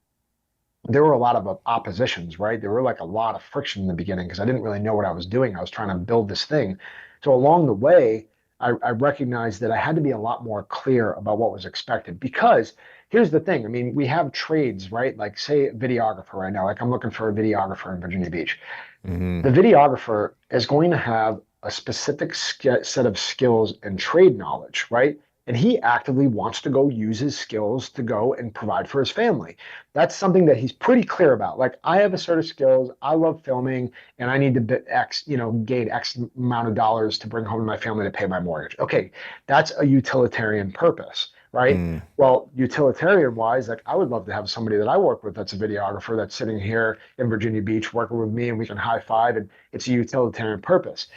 there were a lot of oppositions, right? There were like a lot of friction in the beginning because I didn't really know what I was doing. I was trying to build this thing. So along the way, I recognized that I had to be a lot more clear about what was expected because here's the thing. I mean, we have trades, right? Like say a videographer right now, like I'm looking for a videographer in Virginia Beach. Mm-hmm. The videographer is going to have a specific set of skills and trade knowledge, right? And he actively wants to go use his skills to go and provide for his family. That's something that he's pretty clear about. Like, I have a set of skills, I love filming, and I need to bit X, gain X amount of dollars to bring home to my family to pay my mortgage. Okay, that's a utilitarian purpose, right? Mm. Well, utilitarian wise, like I would love to have somebody that I work with that's a videographer that's sitting here in Virginia Beach working with me and we can high five and it's a utilitarian purpose.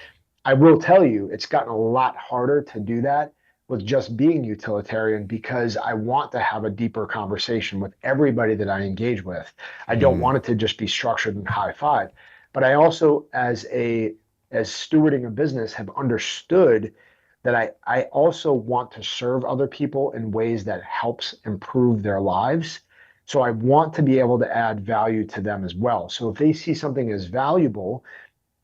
I will tell you, it's gotten a lot harder to do that with just being utilitarian because I want to have a deeper conversation with everybody that I engage with. I don't Mm. want it to just be structured and high five. But I also, as stewarding a business, have understood that I also want to serve other people in ways that helps improve their lives. So I want to be able to add value to them as well. So if they see something as valuable,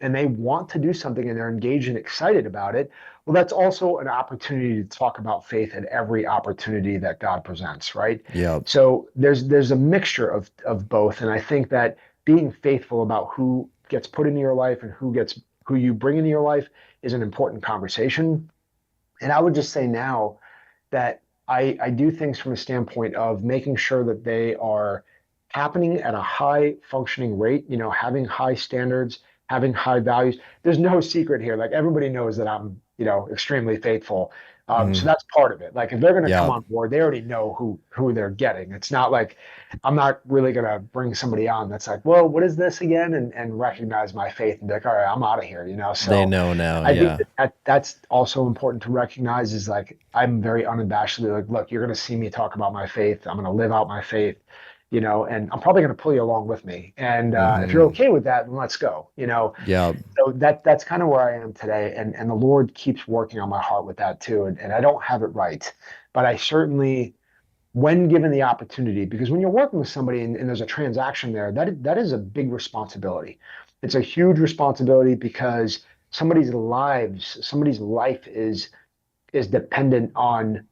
and they want to do something and they're engaged and excited about it, well, that's also an opportunity to talk about faith at every opportunity that God presents, right? Yeah. So there's a mixture of both, and I think that being faithful about who gets put into your life and who you bring into your life is an important conversation. And I would just say now that I do things from a standpoint of making sure that they are happening at a high functioning rate, having high standards, having high values. There's no secret here. Like everybody knows that I'm, extremely faithful. So Mhm. that's part of it. Like if they're going to come Yeah. on board, they already know who they're getting. It's not like I'm not really going to bring somebody on that's like, well, what is this again? And recognize my faith and be like, all right, I'm out of here. They So know now. I think Yeah. that's also important to recognize is like I'm very unabashedly like, look, you're going to see me talk about my faith. I'm going to live out my faith, and I'm probably going to pull you along with me. And if you're Hmm. okay with that, then let's go. Yeah. So that's kind of where I am today, and the Lord keeps working on my heart with that too. And I don't have it right, but I certainly, when given the opportunity, because when you're working with somebody and there's a transaction there, that is a big responsibility. It's a huge responsibility because somebody's life is dependent on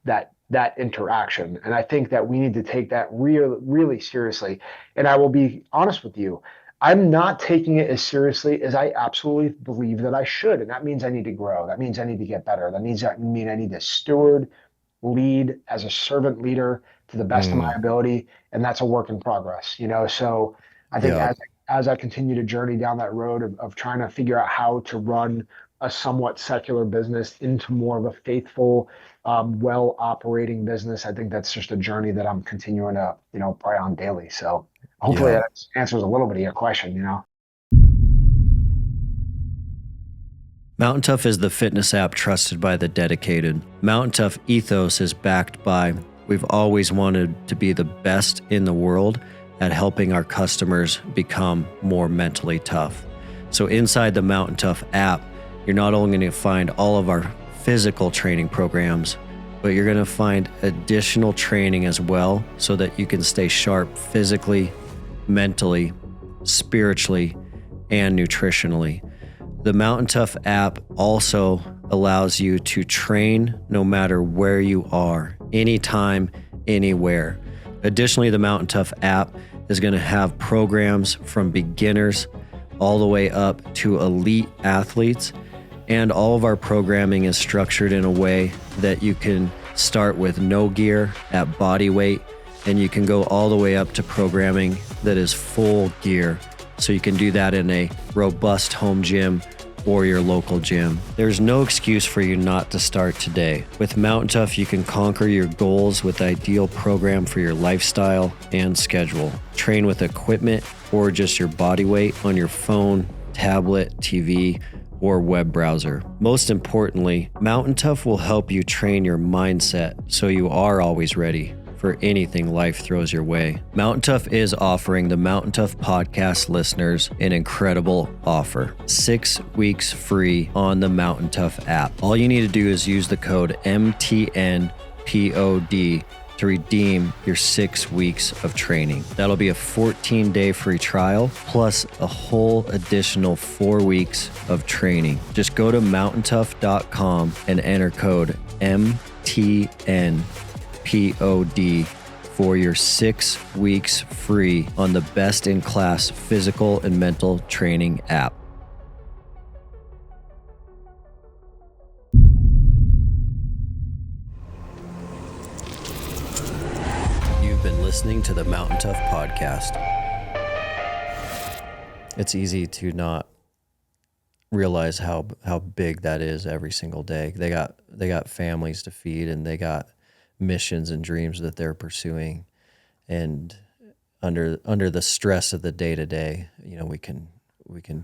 that interaction. And I think that we need to take that really seriously. And I will be honest with you, I'm not taking it as seriously as I absolutely believe that I should. And that means I need to grow. That means I need to get better. That mean I need to steward, lead as a servant leader to the best of my Mm. ability. And that's a work in progress. So I think Yeah. as I continue to journey down that road of trying to figure out how to run a somewhat secular business into more of a faithful, well operating business. I think that's just a journey that I'm continuing to, pray on daily. So hopefully Yeah. that answers a little bit of your question. Mountain Tough is the fitness app trusted by the dedicated. Mountain Tough ethos is backed by we've always wanted to be the best in the world at helping our customers become more mentally tough. So inside the Mountain Tough app, you're not only going to find all of our physical training programs, but you're going to find additional training as well so that you can stay sharp physically, mentally, spiritually, and nutritionally. The Mountain Tough app also allows you to train no matter where you are, anytime, anywhere. Additionally, the Mountain Tough app is going to have programs from beginners all the way up to elite athletes. And all of our programming is structured in a way that you can start with no gear at body weight, and you can go all the way up to programming that is full gear. So you can do that in a robust home gym or your local gym. There's no excuse for you not to start today. With Mountain Tough, you can conquer your goals with the ideal program for your lifestyle and schedule. Train with equipment or just your body weight on your phone, tablet, TV, or web browser. Most importantly, Mountain Tough will help you train your mindset so you are always ready for anything life throws your way. Mountain Tough is offering the Mountain Tough podcast listeners an incredible offer. 6 weeks free on the Mountain Tough app. All you need to do is use the code MTNPOD to redeem your 6 weeks of training. That'll be a 14-day free trial plus a whole additional 4 weeks of training. Just go to mountaintough.com and enter code MTNPOD for your 6 weeks free on the best-in-class physical and mental training app. You've been listening to the Mountain Tough podcast. It's easy to not realize how big that is every single day. They got families to feed, and they got missions and dreams that they're pursuing, and under the stress of the day to day, we can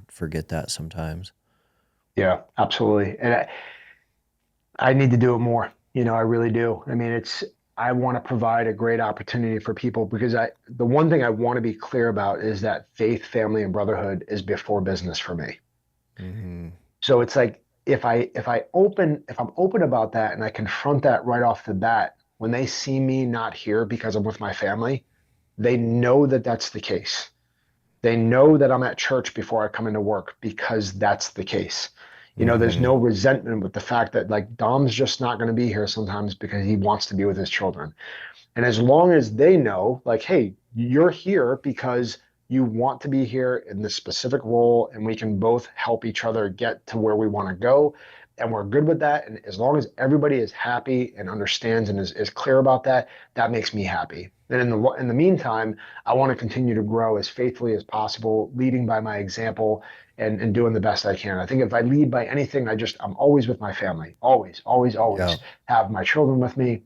forget that sometimes. Yeah, absolutely. And I need to do it more. I really do. I mean, I want to provide a great opportunity for people because the one thing I want to be clear about is that faith, family, and brotherhood is before business for me. Mm-hmm. So it's like if I'm open about that and I confront that right off the bat, when they see me not here because I'm with my family, they know that that's the case. They know that I'm at church before I come into work because that's the case. There's Mm-hmm. no resentment with the fact that like Dom's just not going to be here sometimes because he wants to be with his children. And as long as they know, like, hey, you're here because you want to be here in this specific role, and we can both help each other get to where we want to go. and we're good with that. And as long as everybody is happy and understands and is clear about that, that makes me happy. And in the meantime, I want to continue to grow as faithfully as possible, leading by my example and doing the best I can. I think if I lead by anything, I'm always with my family, always, always, Yeah. always have my children with me.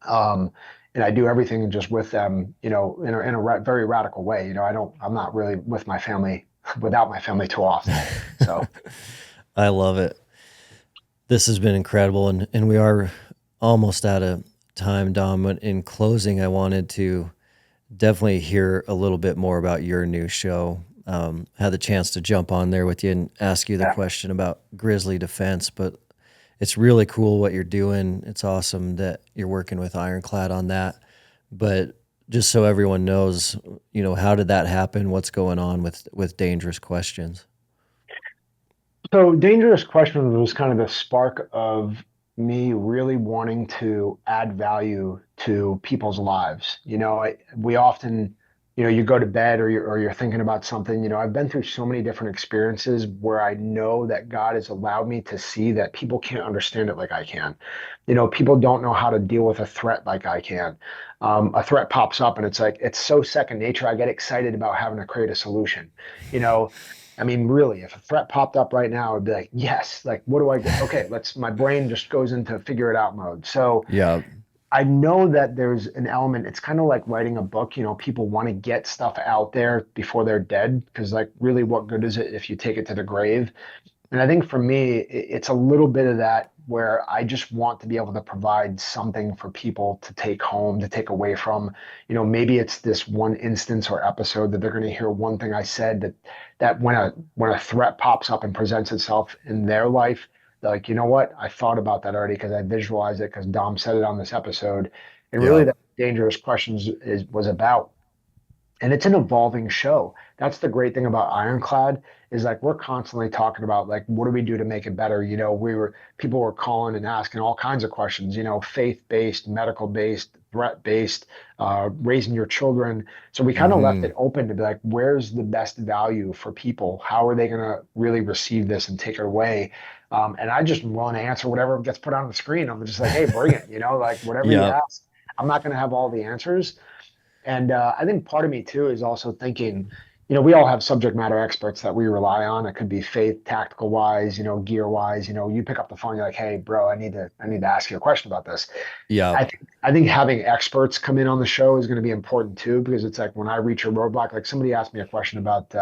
Um, and I do everything just with them, very radical way. I'm not really with my family without my family too often. So I love it. This has been incredible, and we are almost out of time, Dom. But in closing, I wanted to definitely hear a little bit more about your new show. Had the chance to jump on there with you and ask you the yeah. question about Grizzly Defense, but it's really cool what you're doing. It's awesome that you're working with Ironclad on that. But just so everyone knows, how did that happen? What's going on with Dangerous Questions? So Dangerous Questions was kind of the spark of me really wanting to add value to people's lives. We often, you go to bed or you're thinking about something. I've been through so many different experiences where I know that God has allowed me to see that people can't understand it like I can. People don't know how to deal with a threat like I can. A threat pops up and it's so second nature. I get excited about having to create a solution. You know, I mean, really, if a threat popped up right now, I'd be like, yes, like, what do I get? Okay, my brain just goes into figure it out mode. So Yeah. I know that there's an element, it's kind of like writing a book, people want to get stuff out there before they're dead, because like really what good is it if you take it to the grave? And I think for me, it's a little bit of that where I just want to be able to provide something for people to take home, to take away from. Maybe it's this one instance or episode that they're going to hear one thing I said that when a threat pops up and presents itself in their life, they're like, you know what? I thought about that already because I visualized it because Dom said it on this episode. And really, Yeah. that Dangerous Questions was about. And it's an evolving show. That's the great thing about Ironclad is like we're constantly talking about like what do we do to make it better? People were calling and asking all kinds of questions, faith-based, medical-based, threat-based, raising your children. So we kind of left Hmm. it open to be like, where's the best value for people? How are they gonna really receive this and take it away? And I just am willing to answer whatever gets put on the screen. I'm just like, hey, bring it, like whatever you Yeah. ask. I'm not gonna have all the answers. And I think part of me too is also thinking, we all have subject matter experts that we rely on. It could be faith, tactical wise, gear wise. You pick up the phone, you're like, hey, bro, I need to ask you a question about this. Yeah. I think having experts come in on the show is going to be important too, because it's like when I reach a roadblock, like somebody asked me a question about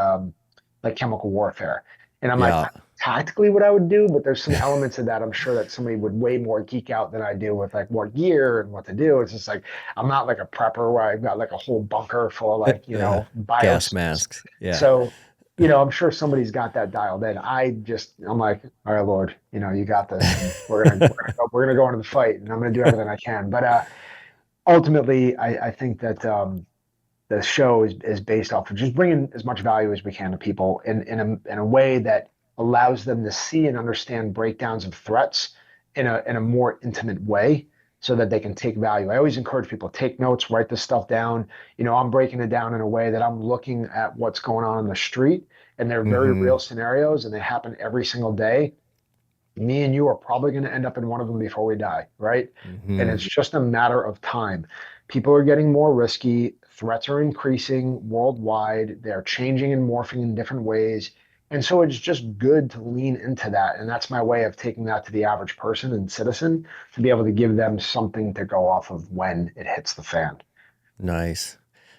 like chemical warfare, and I'm like, Yeah. tactically what I would do, but there's some elements of that I'm sure that somebody would way more geek out than I do with like what gear and what to do. It's just like I'm not like a prepper where I've got like a whole bunker full of like Gas bios. masks. Yeah. So I'm sure somebody's got that dialed in. I'm like, all right, Lord, you got this, and we're gonna go into the fight, and I'm gonna do everything I can. But ultimately, I think that the show is based off of just bringing as much value as we can to people in a way that allows them to see and understand breakdowns of threats in a more intimate way so that they can take value. I always encourage people to take notes, write this stuff down. I'm breaking it down in a way that I'm looking at what's going on in the street, and they're very Hmm. real scenarios and they happen every single day. Me and you are probably going to end up in one of them before we die, right? And Hmm. it's just a matter of time. People are getting more risky. Threats are increasing worldwide. They're changing and morphing in different ways. And so it's just good to lean into that. And that's my way of taking that to the average person and citizen to be able to give them something to go off of when it hits the fan. Nice.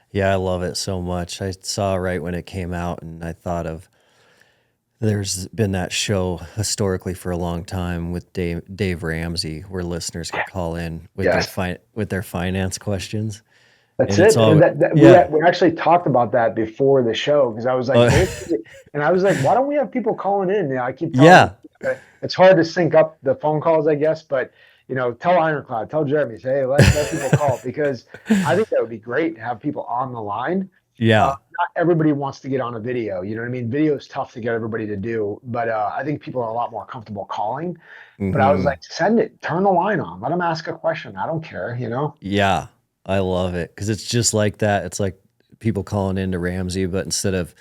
Yeah, I love it so much. I saw right when it came out, and I thought of there's been that show historically for a long time with Dave Ramsey, where listeners could call in with Yes. with their finance questions, That's and it's it. And all we yeah. we actually talked about that before the show because I was like, Uh, and I was like, why don't we have people calling in? I keep telling them yeah. it's hard to sync up the phone calls, I guess, but tell Ironclad, tell Jeremy, say, hey, let people call because I think that would be great to have people on the line. Yeah. Not everybody wants to get on a video. You know what I mean? Video is tough to get everybody to do, but I think people are a lot more comfortable calling. But I was Hmm. like, send it, turn the line on, let them ask a question. I don't care. Yeah. I love it because it's just like that. It's like people calling into Ramsey, but instead of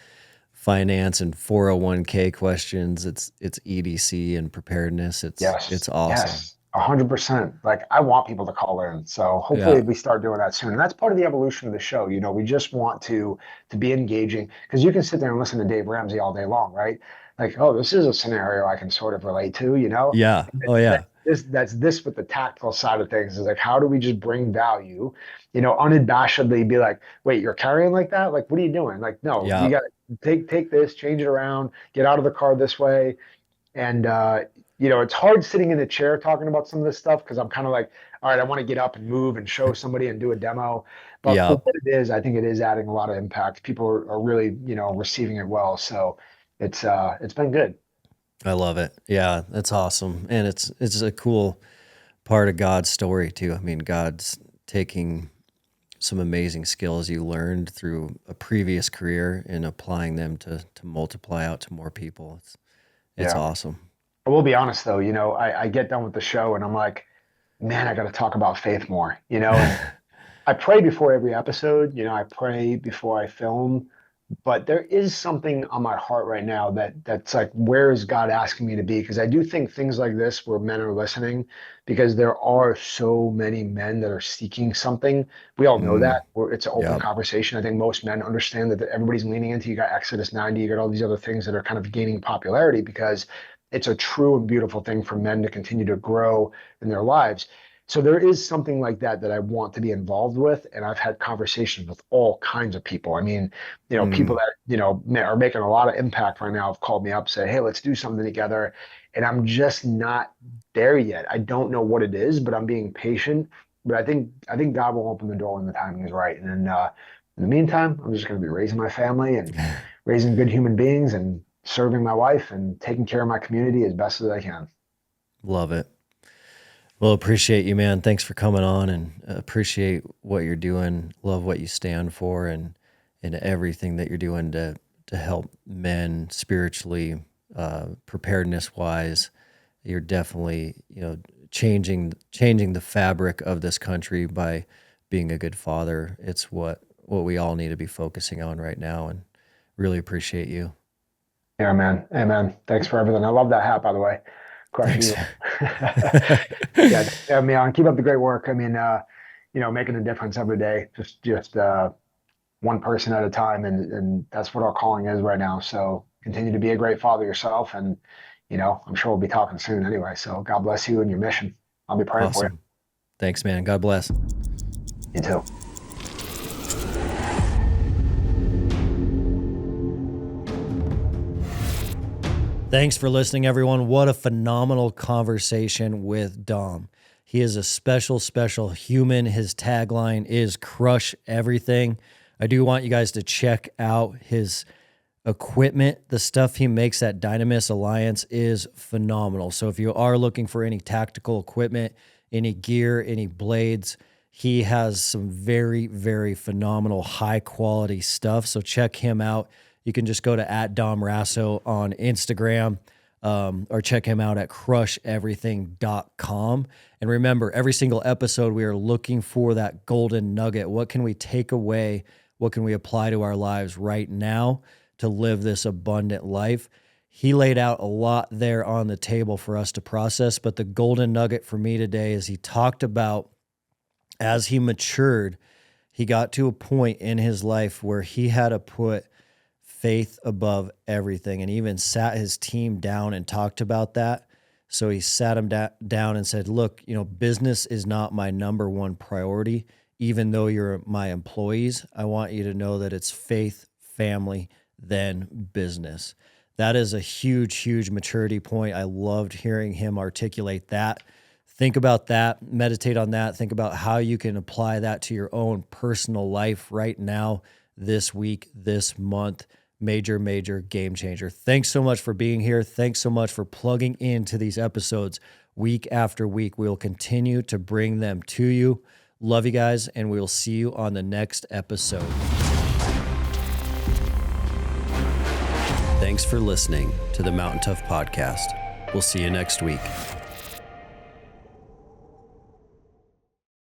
finance and 401k questions. It's EDC and preparedness. It's awesome. Yes, 100%. Like I want people to call in. So hopefully Yeah. we start doing that soon. And that's part of the evolution of the show. We just want to be engaging because you can sit there and listen to Dave Ramsey all day long, right? Like, oh, this is a scenario I can sort of relate to, Yeah. Oh yeah. That's this with the tactical side of things is like, how do we just bring value, unabashedly be like, wait, you're carrying like that? Like, what are you doing? Like, no, Yeah. you got to take this, change it around, get out of the car this way. And, it's hard sitting in a chair talking about some of this stuff because I'm kind of like, all right, I want to get up and move and show somebody and do a demo. But Yeah. for what it is, I think it is adding a lot of impact. People are really, receiving it well. So it's been good. I love it. Yeah, that's awesome. And it's a cool part of God's story too. I mean, God's taking some amazing skills you learned through a previous career and applying them to multiply out to more people. It's awesome. I will be honest though, I get done with the show and I'm like, man, I got to talk about faith more, and I pray before every episode, I pray before I film, but there is something on my heart right now that's like, where is God asking me to be? Because I do think things like this where men are listening, because there are so many men that are seeking something. We all know that it's an open conversation. I think most men understand that everybody's leaning into. You got Exodus 90, you got all these other things that are kind of gaining popularity because it's a true and beautiful thing for men to continue to grow in their lives. So there is something like that I want to be involved with. And I've had conversations with all kinds of people. I mean, people that, are making a lot of impact right now have called me up, say, hey, let's do something together. And I'm just not there yet. I don't know what it is, but I'm being patient. But I think God will open the door when the timing is right. And then in the meantime, I'm just going to be raising my family and raising good human beings and serving my wife and taking care of my community as best as I can. Love it. Well, appreciate you, man. Thanks for coming on and appreciate what you're doing. Love what you stand for and everything that you're doing to help men spiritually, preparedness wise. You're definitely, changing the fabric of this country by being a good father. It's what we all need to be focusing on right now, and really appreciate you. Yeah, man. Amen. Thanks for everything. I love that hat, by the way. Crushing you. Yeah, I mean, keep up the great work. I mean, making a difference every day, just one person at a time, and that's what our calling is right now. So continue to be a great father yourself, and I'm sure we'll be talking soon anyway. So God bless you and your mission. I'll be praying for you. Thanks, man. God bless. You too. Thanks for listening, everyone. What a phenomenal conversation with Dom. He is a special, special human. His tagline is crush everything. I do want you guys to check out his equipment. The stuff he makes at Dynamis Alliance is phenomenal. So if you are looking for any tactical equipment, any gear, any blades, he has some very, very phenomenal high quality stuff. So check him out. You can just go to @DomRaso on Instagram or check him out at crusheverything.com. And remember, every single episode, we are looking for that golden nugget. What can we take away? What can we apply to our lives right now to live this abundant life? He laid out a lot there on the table for us to process, but the golden nugget for me today is he talked about as he matured, he got to a point in his life where he had to put faith above everything, and even sat his team down and talked about that. So he sat him down and said, look, business is not my number one priority. Even though you're my employees, I want you to know that it's faith, family, then business. That is a huge, huge maturity point. I loved hearing him articulate that. Think about that, meditate on that. Think about how you can apply that to your own personal life right now, this week, this month. Major, major game changer. Thanks so much for being here. Thanks so much for plugging into these episodes week after week. We will continue to bring them to you. Love you guys, and we will see you on the next episode. Thanks for listening to the Mountain Tough Podcast. We'll see you next week.